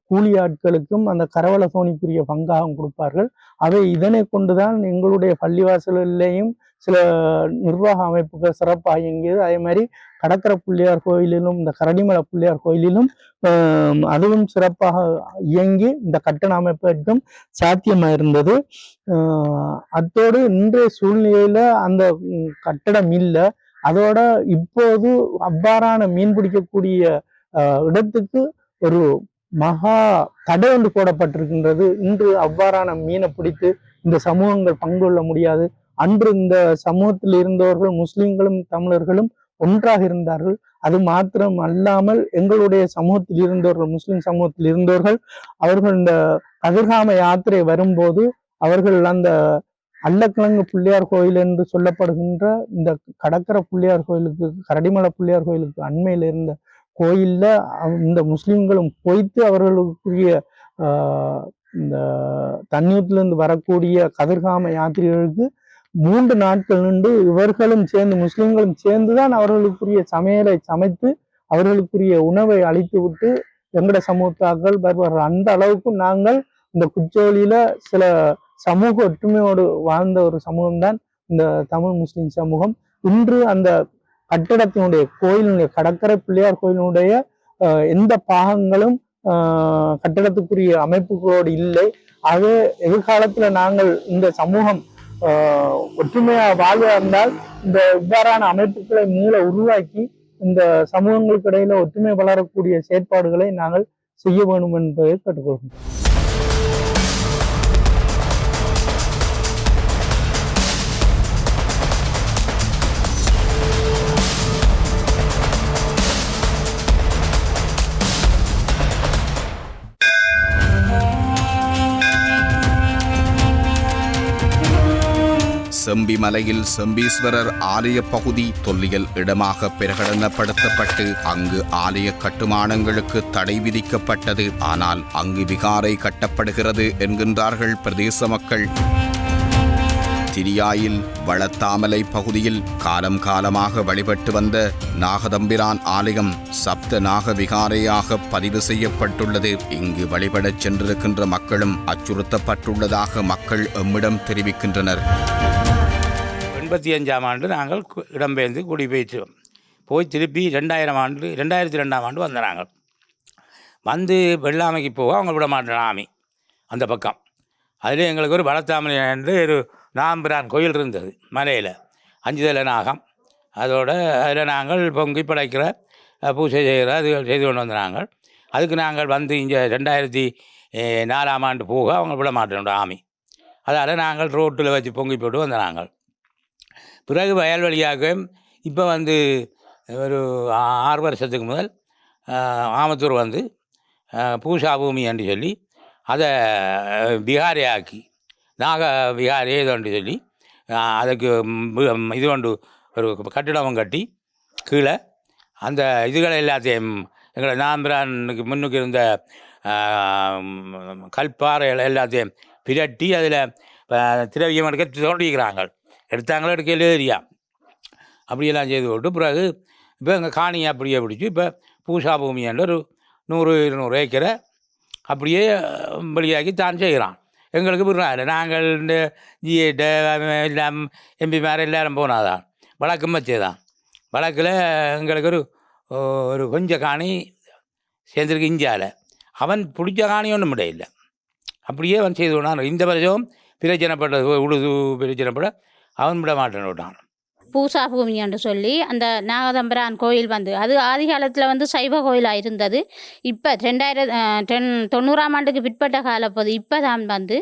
கூலி ஆட்களுக்கும் அந்த கரவல சோனிக்குரிய பங்காகவும் கொடுப்பார்கள். அவை இதனை கொண்டுதான் எங்களுடைய பள்ளிவாசலிலேயும் சில நிர்வாக அமைப்புகள் சிறப்பாக இயங்கியது. அதே மாதிரி கடற்கரை பிள்ளையார் கோயிலிலும் இந்த கரடிமலை பிள்ளையார் கோயிலிலும் அதுவும் சிறப்பாக இயங்கி இந்த கட்டண அமைப்பிற்கும் சாத்தியமாக இருந்தது. அத்தோடு இன்றைய சூழ்நிலையில அந்த கட்டடம் இல்லை. அதோட இப்போது அவ்வாறான மீன் பிடிக்கக்கூடிய இடத்துக்கு ஒரு மகா தடை ஒன்று போடப்பட்டிருக்கின்றது. இன்று அவ்வாறான மீனை பிடித்து இந்த சமூகங்கள் பங்குள்ள முடியாது. அன்று இந்த சமூகத்தில் இருந்தவர்கள் முஸ்லிம்களும் தமிழர்களும் ஒன்றாக இருந்தார்கள். அது மாத்திரம் அல்லாமல் எங்களுடைய சமூகத்தில் இருந்தவர்கள், முஸ்லிம் சமூகத்தில் இருந்தவர்கள், அவர்கள் இந்த கதிர்காம யாத்திரை வரும்போது அவர்கள் அந்த அல்லக்கிழங்கு பிள்ளையார் கோயில் என்று சொல்லப்படுகின்ற இந்த கடற்கரை பிள்ளையார் கோயிலுக்கு, கரடிமலை பிள்ளையார் கோயிலுக்கு அண்மையில் இருந்த கோயில்ல இந்த முஸ்லிம்களும் பொய்த்து அவர்களுக்குரிய இந்த தண்ணீர்லேருந்து வரக்கூடிய கதிர்காம யாத்திரைகளுக்கு 3 நாட்கள் நின்று இவர்களும் சேர்ந்து முஸ்லிம்களும் சேர்ந்துதான் அவர்களுக்குரிய சமையலை சமைத்து அவர்களுக்குரிய உணவை அளித்து விட்டு எங்கட சமூகத்தாக்கள் வருவார்கள். அந்த அளவுக்கு நாங்கள் இந்த குச்சோலியில சில சமூக ஒற்றுமையோடு வாழ்ந்த ஒரு சமூகம்தான் இந்த தமிழ் முஸ்லிம் சமூகம். இன்று அந்த கட்டிடத்தினுடைய கோயிலினுடைய கடற்கரை பிள்ளையார் கோயிலினுடைய எந்த பாகங்களும் கட்டிடத்துக்குரிய அமைப்புகளோடு இல்லை. ஆகவே எதிர்காலத்துல நாங்கள் இந்த சமூகம் ஒற்றுமையா வாழ இருந்தால் இந்த இவ்வாறான அமைப்புகளை மீள உருவாக்கி இந்த சமூகங்களுக்கு இடையில ஒற்றுமை வளரக்கூடிய செயற்பாடுகளை நாங்கள் செய்ய வேண்டும் என்பதை கேட்டுக்கொள்கிறோம். செம்பிமலையில் செம்பீஸ்வரர் ஆலய பகுதி தொல்லியல் இடமாக பிரகடனப்படுத்தப்பட்டு அங்கு ஆலய கட்டுமானங்களுக்கு தடை விதிக்கப்பட்டது. ஆனால் அங்கு விகாரை கட்டப்படுகிறது என்கின்றார்கள் பிரதேச மக்கள். திரியாயில் வளத்தாமலை பகுதியில் காலம் காலமாக வழிபட்டு வந்த நாகதம்பிரான் ஆலயம் சப்த நாக விகாரையாக பதிவு செய்யப்பட்டுள்ளது. இங்கு வழிபடச் சென்றிருக்கின்ற மக்களும் அச்சுறுத்தப்பட்டுள்ளதாக மக்கள் எம்மிடம் தெரிவிக்கின்றனர். 85ஆம் ஆண்டு நாங்கள் இடம்பெயர்ந்து குடிபெயர்த்தோம். போய் திருப்பி 2002ஆம் ஆண்டு வந்த நாங்கள் வந்து வெள்ளாமைக்கு போக அவங்க விட மாட்டேன் ஆமி அந்த பக்கம். அதில் எங்களுக்கு ஒரு வளத்தாமலை என்று ஒரு நாம்பிரான் கோயில் இருந்தது மலையில், 5 தலை நாகம். அதோட அதில் நாங்கள் பொங்கி படைக்கிற பூஜை செய்கிற அதுகள் செய்து கொண்டு வந்த நாங்கள். அதுக்கு நாங்கள் வந்து இங்கே 2004ஆம் ஆண்டு போக அவங்க விட மாட்டோம் ஆமி. அதால் நாங்கள் ரோட்டில் வச்சு பொங்கி போட்டு வந்த நாங்கள். பிறகு வயல்வெளியாக இப்போ வந்து ஒரு 6 வருஷத்துக்கு முதல் ஆமத்தூர் வந்து பூஷா பூமி என்று சொல்லி அதை விகாரையாக்கி நாக விகாரி ஏதோன்று சொல்லி அதுக்கு இது கொண்டு ஒரு கட்டிடம் கட்டி கீழே அந்த இதுகளை எல்லாத்தையும் எங்களை நாம்பிரானுக்கு முன்னுக்கு இருந்த கல்பாறைகள் எல்லாத்தையும் பிரட்டி அதில் திரவியம் எடுக்க தோண்டிக்கிறாங்க. எடுத்தாங்களோ எடுக்கலையோ தெரியா அப்படியெல்லாம் செய்து போட்டு பிறகு இப்போ எங்கள் காணியை அப்படியே பிடிச்சி இப்போ பூஷா பூமியாண்டு ஒரு 100-200 ஏக்கரை அப்படியே வெளியாக்கி தான் செய்கிறான். எங்களுக்கு விடுறாங்க. நாங்கள் இந்த ஜிஏட்ட எல்லாம் எம்பிமார் எல்லாரும் போனாதான் வழக்கம் வச்சேதான். வழக்கில் எங்களுக்கு ஒரு கொஞ்சம் காணி சேர்ந்துருக்கு இஞ்சால். அவன் பிடிச்ச காணி ஒன்றும் இல்லை. அப்படியே அவன் செய்து விடான். இந்த வருஷம் பிரச்சனைப்பட்டது உழுது பிரச்சனைப்பட அவன் விட மாட்டேன்னு விட்டான். பூசா பூமி என்று சொல்லி அந்த நாகதம்பிரான் கோயில் வந்து அது ஆதி காலத்தில் வந்து சைவ கோயிலாக இருந்தது. இப்போ 90ஆம் ஆண்டுக்கு பிற்பட்ட காலப்போது இப்போ தான் வந்து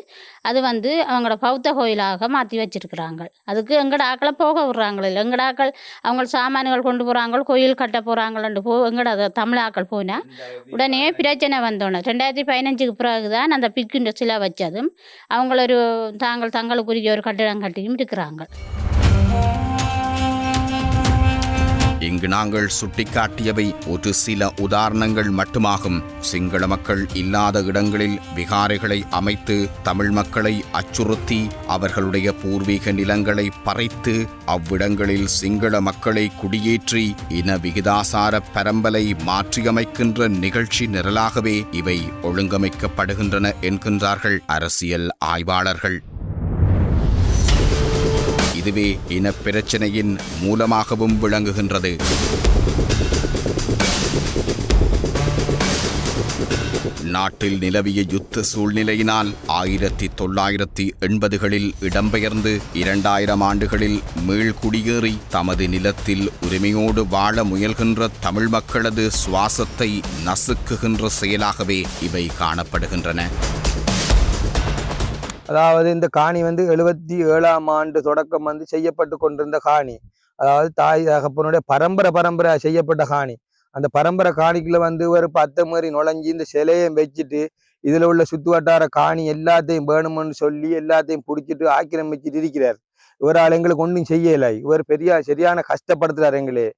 அது வந்து அவங்களோட பௌத்த கோயிலாக மாற்றி வச்சிருக்கிறாங்க. அதுக்கு எங்கட ஆக்களை போக விட்றாங்களே இல்லை. எங்கட ஆக்கள் அவங்க சாமான்கள் கொண்டு போகிறாங்க, கோயில் கட்ட போகிறாங்களன்ட்டு எங்கட தமிழ் ஆக்கள் போனால் உடனே பிரச்சனை வந்தோன்னே 2015க்கு பிறகு தான் அந்த பிக்குன்ற சிலை வச்சதும் அவங்களொரு தங்களுக்குரிய ஒரு கட்டிடம் கட்டியும் இருக்கிறாங்க. இங்கு நாங்கள் சுட்டிக்காட்டியவை ஒரு சில உதாரணங்கள் மட்டுமாகும். சிங்கள மக்கள் இல்லாத இடங்களில் விகாரைகளை அமைத்து தமிழ் மக்களை அச்சுறுத்தி அவர்களுடைய பூர்வீக நிலங்களை பறைத்து அவ்விடங்களில் சிங்கள மக்களை குடியேற்றி இன விகிதாசார பரம்பலை மாற்றியமைக்கின்ற நிகழ்ச்சி நிரலாகவே இவை ஒழுங்கமைக்கப்படுகின்றன என்கின்றார்கள் அரசியல் ஆய்வாளர்கள். இதுவே இனப்பிரச்சனையின் மூலமாகவும் விளங்குகின்றது. நாட்டில் நிலவிய யுத்த சூழ்நிலையினால் 1980களில் இடம்பெயர்ந்து 2000 ஆண்டுகளில் மீள்குடியேறி தமது நிலத்தில் உரிமையோடு வாழ முயல்கின்ற தமிழ் மக்களது சுவாசத்தை நசுக்குகின்ற செயலாகவே இவை காணப்படுகின்றன. அதாவது இந்த காணி வந்து 77ஆம் ஆண்டு தொடக்கம் வந்து செய்யப்பட்டு கொண்டிருந்த காணி. அதாவது தாய் தகப்பனுடைய பரம்பரை செய்யப்பட்ட காணி. அந்த பரம்பரை காணிக்குள்ள வந்து ஒரு 10 மாதிரி நுழைஞ்சி இந்த சிலையும் வச்சுட்டு இதுல உள்ள சுத்து வட்டார காணி எல்லாத்தையும் வேணும்னு சொல்லி எல்லாத்தையும் பிடிச்சிட்டு ஆக்கிரமிச்சுட்டு இருக்கிறார். இவரால் எங்களுக்கு ஒன்றும் செய்யலை. இவர் சரியான கஷ்டப்படுத்துறாரு. எங்களே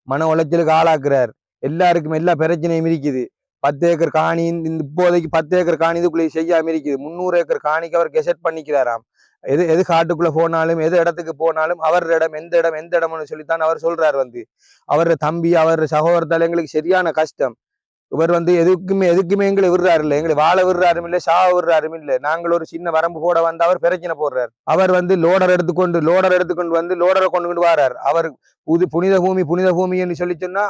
மன உளைச்சலுக்கு ஆளாக்குறார். எல்லாருக்கும் எல்லா பிரச்சனையும் இருக்குது. 10 ஏக்கர் காணி இப்போதைக்கு 10 ஏக்கர் காணி இதுக்குள்ளே செய்யாம இருக்குது. 300 ஏக்கர் காணிக்கு அவர் கெசட் பண்ணிக்கிறாராம். எது காட்டுக்குள்ள போனாலும் எது இடத்துக்கு போனாலும் அவர் இடம் எந்த இடம்னு சொல்லித்தான் அவர் சொல்றாரு. வந்து அவர தம்பி அவர் சகோதரத்தால் எங்களுக்கு சரியான கஷ்டம். இவர் வந்து எதுக்குமே எங்களை விடுறாரு இல்லை. எங்களை வாழ விடுறாரும் இல்லை, சாவ விடுறாரும் இல்லை. நாங்கள் ஒரு சின்ன வரம்பு போட வந்து அவர் பிரச்சனை போடுறாரு. அவர் வந்து லோடர் எடுத்துக்கொண்டு வந்து லோடரை கொண்டு வரார். அவர் புனித பூமின்னு சொல்லி சொன்னா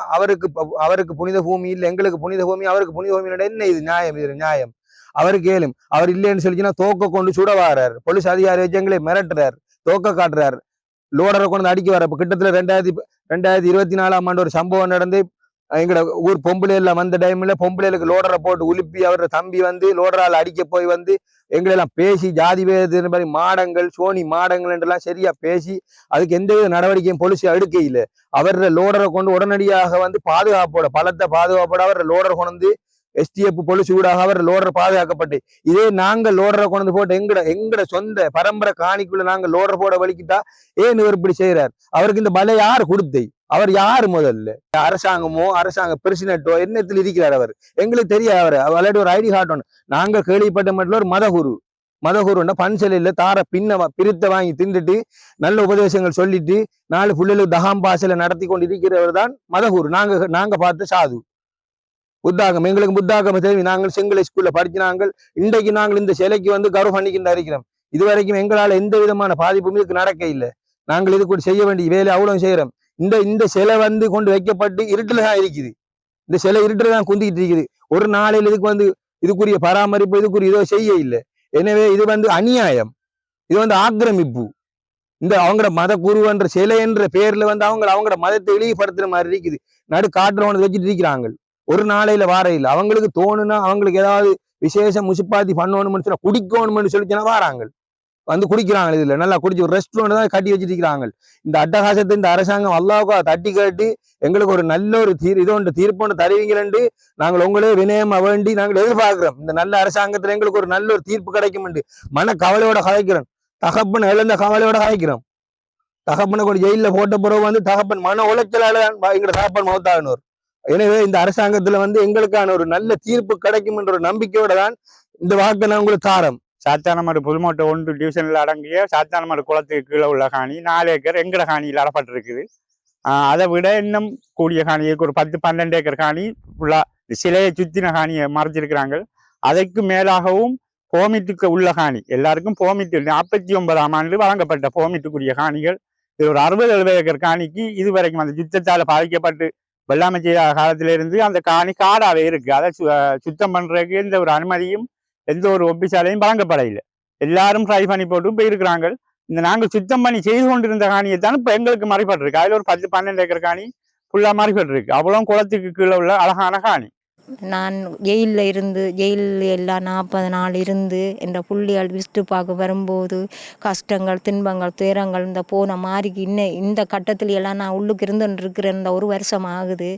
அவருக்கு புனித பூமி இல்லை, எங்களுக்கு புனித பூமி, அவருக்கு புனித பூமி என்ன இது நியாயம்? அவர் கேளும். அவர் இல்லைன்னு சொல்லிச்சுன்னா தோக்க கொண்டு சுட வாரார். போலீஸ் அதிகாரி வச்சு எங்களை மிரட்டுறார், தோக்க காட்டுறார், லோடரை கொண்டு அடிக்க வர. இப்ப கிட்டத்தட்ட 2024ஆம் ஆண்டு ஒரு சம்பவம் நடந்து எங்கட ஊர் பொம்பளைல வந்த டைம்ல பொம்பளைகளுக்கு லோடரை போட்டு உலுப்பி அவரோட தம்பி வந்து லோடரால் அடிக்க போய் வந்து எங்களெல்லாம் பேசி ஜாதி வேத மாதிரி மாடங்கள் சோனி மாடங்கள் என்றெல்லாம் சரியா பேசி அதுக்கு எந்தவித நடவடிக்கையும் போலீஸ் எடுக்க இல்லை. அவரோட லோடரை கொண்டு உடனடியாக வந்து பலத்தை பாதுகாப்போட அவரோட லோடரை கொண்டு STF போலீஸ் ஊடாக அவர் லோடர் பாதுகாக்கப்பட்டு இதே நாங்கள் லோடரை கொண்டு போட்டு எங்கட சொந்த பரம்பரை காணிக்குள்ள நாங்கள் லோடர் போட வலிக்கிட்டா ஏன் இவர் இப்படி செய்யறார்? அவருக்கு இந்த பல யார் கொடுத்தை? அவர் யாரு? முதல்ல அரசாங்க பிரசிடென்ட்டோ என்னத்தில் இருக்கிறார் அவர்? எங்களுக்கு தெரியாது. அவர் விளையாட்டு ஒரு ஐடி கார்டு ஒன்று நாங்கள் கேள்விப்பட்ட மட்டும் ஒரு மதகுருன்னா பன்சலையில் தார பிரித்த வாங்கி தின்றுட்டு நல்ல உபதேசங்கள் சொல்லிட்டு 4 பிள்ளைகளுக்கு தகாம் பாசல நடத்தி கொண்டு இருக்கிறவர் தான் மதகுரு. நாங்க பார்த்த சாது புத்தாகம். எங்களுக்கு புத்தாகம் தெரியும். நாங்கள் சிங்கள ஸ்கூல்ல படிச்சு இன்றைக்கு நாங்கள் இந்த சிலைக்கு வந்து கௌரவம் பண்ணிக்கிட்டு இருக்கிறோம். இதுவரைக்கும் எங்களால் எந்த விதமான பாதிப்பும் இதுக்கு நடக்க இல்லை. நாங்கள் இது கூட செய்ய வேண்டிய வேலை அவ்வளவு செய்யறோம். இந்த சிலை வந்து கொண்டு வைக்கப்பட்டு இருட்டுல தான் இருக்குது. இந்த சிலை இருட்டுல தான் குந்திக்கிட்டு இருக்குது. ஒரு நாளையில் இதுக்கு வந்து இதுக்குரிய பராமரிப்பு இதுக்குரிய இதோ செய்ய இல்லை. எனவே இது வந்து அநியாயம், இது வந்து ஆக்கிரமிப்பு. இந்த அவங்களோட மத குருவன்ற சிலை என்ற பேர்ல வந்து அவங்களோட மதத்தை இழிவுபடுத்துற மாதிரி இருக்குது. நடு காட்டுல ஒன்று வச்சுட்டு இருக்கிறாங்க. ஒரு நாளையில வார இல்லை. அவங்களுக்கு தோணுனா அவங்களுக்கு ஏதாவது விசேஷம் முசிப்பாத்தி பண்ணணும்னு சொன்னா குடிக்கணும்னு சொல்லிச்சுன்னா வாராங்க வந்து குடிக்கிறாங்க. இதுல நல்லா குடிச்சு ஒரு ரெஸ்டாரண்ட் தான் கட்டி வச்சுட்டு இருக்கிறாங்க. இந்த அட்டகாசத்தை இந்த அரசாங்கம் அல்லாவுக்கா தட்டி காட்டி எங்களுக்கு ஒரு நல்ல ஒரு தீர்ப்பு ஒன்று தருவீங்களு நாங்கள் உங்களே வினயமா வேண்டி நாங்கள் எதிர்பார்க்கிறோம். இந்த நல்ல அரசாங்கத்துல எங்களுக்கு ஒரு நல்ல ஒரு தீர்ப்பு கிடைக்கும் மன கவலையோட கதைக்கிறோம். தகப்பன் இழந்த கவலையோட கதைக்கிறோம். தகப்பனை கூட ஜெயில போட்ட பிறகு வந்து தகப்பன் மன உளைச்சலால எங்களோட தகப்பன் மௌத்தாகினோர். எனவே இந்த அரசாங்கத்துல வந்து எங்களுக்கான ஒரு நல்ல தீர்ப்பு கிடைக்கும் என்ற ஒரு நம்பிக்கையோட தான் இந்த வாக்கை நான் உங்களுக்கு தாரம். சாத்தானமடு புதுமோட்டை 1 டிவிஷனில் அடங்கிய சாத்தானமடு குளத்துக்கு கீழே உள்ள காணி 4 ஏக்கர் எங்கட காணியில் அறப்பட்டிருக்குது. அதை விட இன்னும் கூடிய காணிக்கு ஒரு 10-12 ஏக்கர் காணி ஃபுல்லாக சிலையை சுத்தின காணியை மறைச்சிருக்கிறாங்க. அதற்கு மேலாகவும் போமிட்டுக்கு உள்ள காணி எல்லாருக்கும் போமிட்டு 49ஆம் ஆண்டு வழங்கப்பட்ட போமிட்டுக்குரிய காணிகள். இது ஒரு 60-70 ஏக்கர் காணிக்கு இதுவரைக்கும் அந்த யுத்தத்தால் பாதிக்கப்பட்டு வெள்ளாமை செய்த காலத்திலிருந்து அந்த காணி காடாவே இருக்கு. அதை சுத்தம் பண்றதுக்கு எந்த ஒரு அனுமதியும் எந்த ஒரு ஒப்பிசாலையும் வழங்கப்படையில்லை. எல்லாரும் ட்ரை பண்ணி போட்டு போயிருக்கிறாங்க. இந்த நாங்கள் சுத்தம் பண்ணி செய்து கொண்டிருந்த காணியை தான் இப்போ எங்களுக்கு மறைப்பட்டிருக்கு. அதில் ஒரு 10-12 ஏக்கர் காணி ஃபுல்லாக மறைப்பட்டிருக்கு. அவ்வளோ குளத்துக்கு கீழே உள்ள அழகான காணி. நான் ஜெயிலில் எல்லாம் 40 நாள் இருந்து என்ற புள்ளிகள் விசிட்டு பார்க்க வரும்போது கஷ்டங்கள், துன்பங்கள், துயரங்கள் இந்த போன மாதிரிக்கு இந்த கட்டத்தில் எல்லாம் நான் உள்ளுக்கு இருந்துருக்கிறேன். இந்த 1 வருஷம் ஆகுது.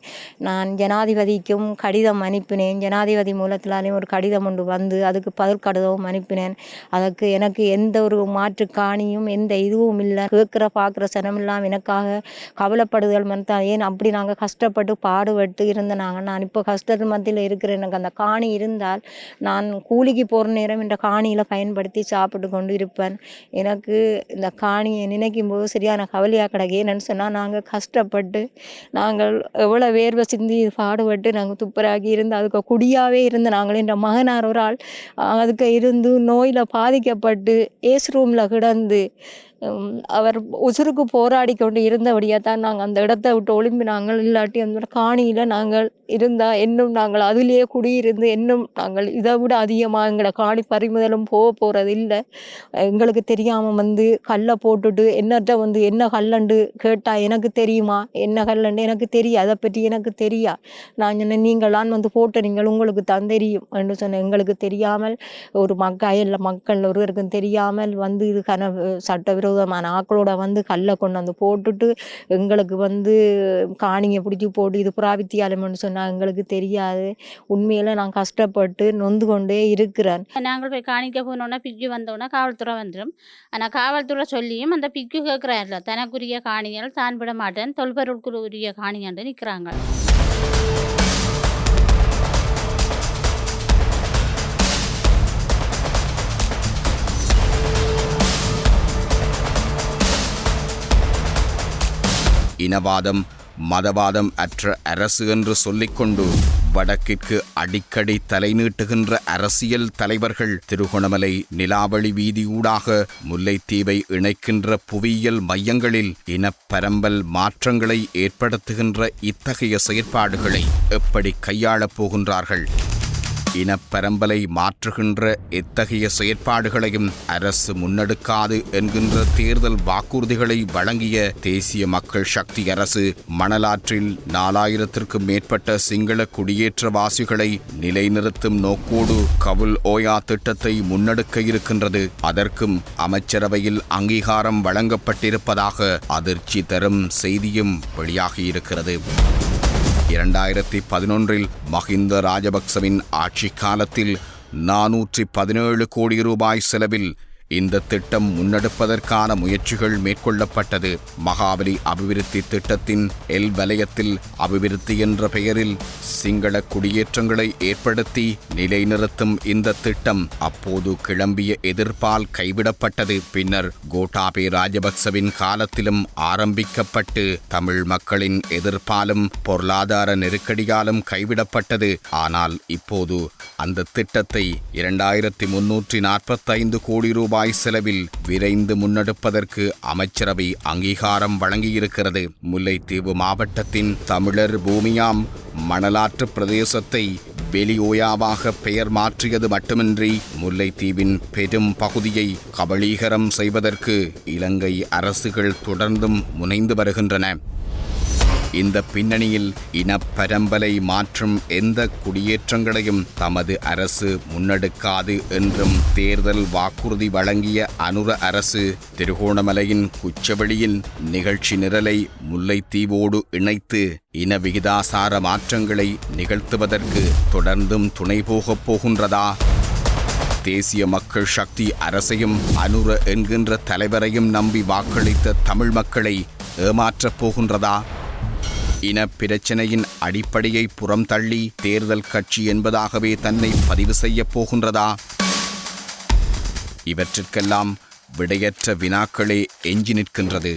நான் ஜனாதிபதிக்கும் கடிதம் அனுப்பினேன். ஜனாதிபதி மூலத்திலாலேயும் ஒரு கடிதம் ஒன்று வந்து அதுக்கு பதில் கடிதமும் அனுப்பினேன். அதுக்கு எனக்கு எந்த ஒரு மாற்று காணியும் எந்த இதுவும் இல்லை. பார்க்குற சனமெல்லாம் எனக்காக கவலைப்படுதல் தான். ஏன் அப்படி நாங்கள் கஷ்டப்பட்டு பாடுபட்டு இருந்த நான் இப்போ கஷ்டத்து மத்தியில் இருக்கிற எனக்கு அந்த காணி இருந்தால் நான் கூலிக்கு போகிற நேரம் இந்த காணியில் பயன்படுத்தி சாப்பிட்டு கொண்டு இருப்பேன். எனக்கு இந்த காணியை நினைக்கும் போது சரியான கவலையாக கிடக்கு. ஏன்னு சொன்னால் நாங்கள் கஷ்டப்பட்டு நாங்கள் எவ்வளோ வேர்வை சிந்தி பாடுபட்டு நாங்கள் துப்புராகி இருந்து அதுக்கு குடியாகவே இருந்து நாங்கள் என்ற மகனார் ஒரு ஆள் அதுக்கு இருந்து நோயில் பாதிக்கப்பட்டு ஏஸ் ரூமில் கிடந்து அவர் உசுருக்கு போராடி கொண்டு இருந்தபடியாக தான் நாங்கள் அந்த இடத்த விட்டு ஒளிம்பி நாங்கள் இல்லாட்டி அந்த காணியில் நாங்கள் இருந்தால் இன்னும் நாங்கள் அதிலேயே குடியிருந்து இன்னும் நாங்கள் இதை விட அதிகமாக எங்களை காணி பறிமுதலும் போகிறது இல்லை. எங்களுக்கு தெரியாமல் வந்து கல்லை போட்டுட்டு என்னட்ட வந்து என்ன கல்லண்டு கேட்டால் எனக்கு தெரியுமா, என்ன கல்லண்டு எனக்கு தெரியும், அதை பற்றி எனக்கு தெரியா. நான் சொன்னேன் நீங்களான் வந்து போட்ட நீங்கள் உங்களுக்கு தான் தெரியும் என்று சொன்னேன். எங்களுக்கு தெரியாமல் ஒரு மக்கள் ஒருவருக்கும் தெரியாமல் வந்து இது சட்டவிரோதமான ஆக்களோட வந்து கல்லை கொண்டு வந்து போட்டுட்டு எங்களுக்கு வந்து காணியை பிடிச்சி போட்டு இது புறாவித்தியாலம்னு சொன்னால் எங்களுக்கு தெரியாது. உண்மையில நான் கஷ்டப்பட்டு நொந்து கொண்டே இருக்கிறேன். நாங்கள் போய் காணிக்க போனோன்னா பிக்கு வந்தோன்னா காவல்துறை வந்துடும். ஆனால் காவல்துறை சொல்லியும் அந்த பிக்கு கேட்குறாருல தனக்குரிய காணிகள் தான் விட மாட்டேன், தொல்பொருட்குரிய காணிகண்டு நிற்கிறாங்க. இனவாதம் மதவாதம் அற்ற அரசு என்று சொல்லிக்கொண்டு வடக்கிற்கு அடிக்கடி தலை நீட்டுகின்ற அரசியல் தலைவர்கள் திருகோணமலை நிலாவளி வீதியூடாக முல்லைத்தீவை இணைக்கின்ற புவியியல் மையங்களில் இனப்பரம்பல் மாற்றங்களை ஏற்படுத்துகின்ற இத்தகைய செயற்பாடுகளை எப்படி கையாளப் போகின்றார்கள்? இனப்பரம்பலை மாற்றுகின்ற எத்தகைய செயற்பாடுகளையும் அரசு முன்னெடுக்காது என்கின்ற தேர்தல் வாக்குறுதிகளை வழங்கிய தேசிய மக்கள் சக்தி அரசு மணலாற்றில் 4000க்கும் மேற்பட்ட சிங்கள குடியேற்றவாசிகளை நிலைநிறுத்தும் நோக்கோடு கவுல் ஓயா திட்டத்தை முன்னெடுக்க இருக்கின்றது. அதற்கும் அமைச்சரவையில் அங்கீகாரம் வழங்கப்பட்டிருப்பதாக அதிர்ச்சி தரும் செய்தியும் வெளியாகியிருக்கிறது. 2011 மஹிந்த ராஜபக்சவின் ஆட்சி காலத்தில் 417 கோடி ரூபாய் செலவில் இந்த திட்டம் முன்னெடுப்பதற்கான முயற்சிகள் மேற்கொள்ளப்பட்டது. மகாபலி அபிவிருத்தி திட்டத்தின் எல் வலயத்தில் அபிவிருத்தி என்ற பெயரில் சிங்கள குடியேற்றங்களை ஏற்படுத்தி நிலைநிறுத்தும் இந்த திட்டம் அப்போது கிளம்பிய எதிர்ப்பால் கைவிடப்பட்டது. பின்னர் கோட்டாபே ராஜபக்சவின் காலத்திலும் ஆரம்பிக்கப்பட்டு தமிழ் மக்களின் எதிர்ப்பாலும் பொருளாதார நெருக்கடியாலும் கைவிடப்பட்டது. ஆனால் இப்போது அந்த திட்டத்தை 2345 கோடி ரூபாய் ரூபாய் செலவில் விரைந்து முன்னெடுப்பதற்கு அமைச்சரவை அங்கீகாரம் வழங்கியிருக்கிறது. முல்லைத்தீவு மாவட்டத்தின் தமிழர் பூமியாம் மணலாற்று பிரதேசத்தை வெளியோயாவாக பெயர் மாற்றியது மட்டுமின்றி முல்லைத்தீவின் பெரும் பகுதியை கபளீகரம் செய்வதற்கு இலங்கை அரசுகள் தொடர்ந்தும் முனைந்து வருகின்றன. இந்த பின்னணியில் இனப்பரம்பலை மாற்றும் எந்த குடியேற்றங்களையும் தமது அரசு முன்னெடுக்காது என்றும் தேர்தல் வாக்குறுதி வழங்கிய அனுர அரசு திருகோணமலையின் குச்சவெளியின் நிகழ்ச்சி நிரலை முல்லைத்தீவோடு இணைத்து இன விகிதாசார மாற்றங்களை நிகழ்த்துவதற்கு தொடர்ந்தும் துணை போகப் போகின்றதா? தேசிய மக்கள் சக்தி அரசையும் அனுர என்கின்ற தலைவரையும் நம்பி வாக்களித்த தமிழ் மக்களை ஏமாற்றப் போகின்றதா? இனப்பிரச்சினையின் அடிப்படையை புறம் தள்ளி தேர்தல் கட்சி என்பதாகவே தன்னை பதிவு செய்யப் போகின்றதா? இவற்றிற்கெல்லாம் விடையற்ற வினாக்களே எஞ்சி நிற்கின்றது.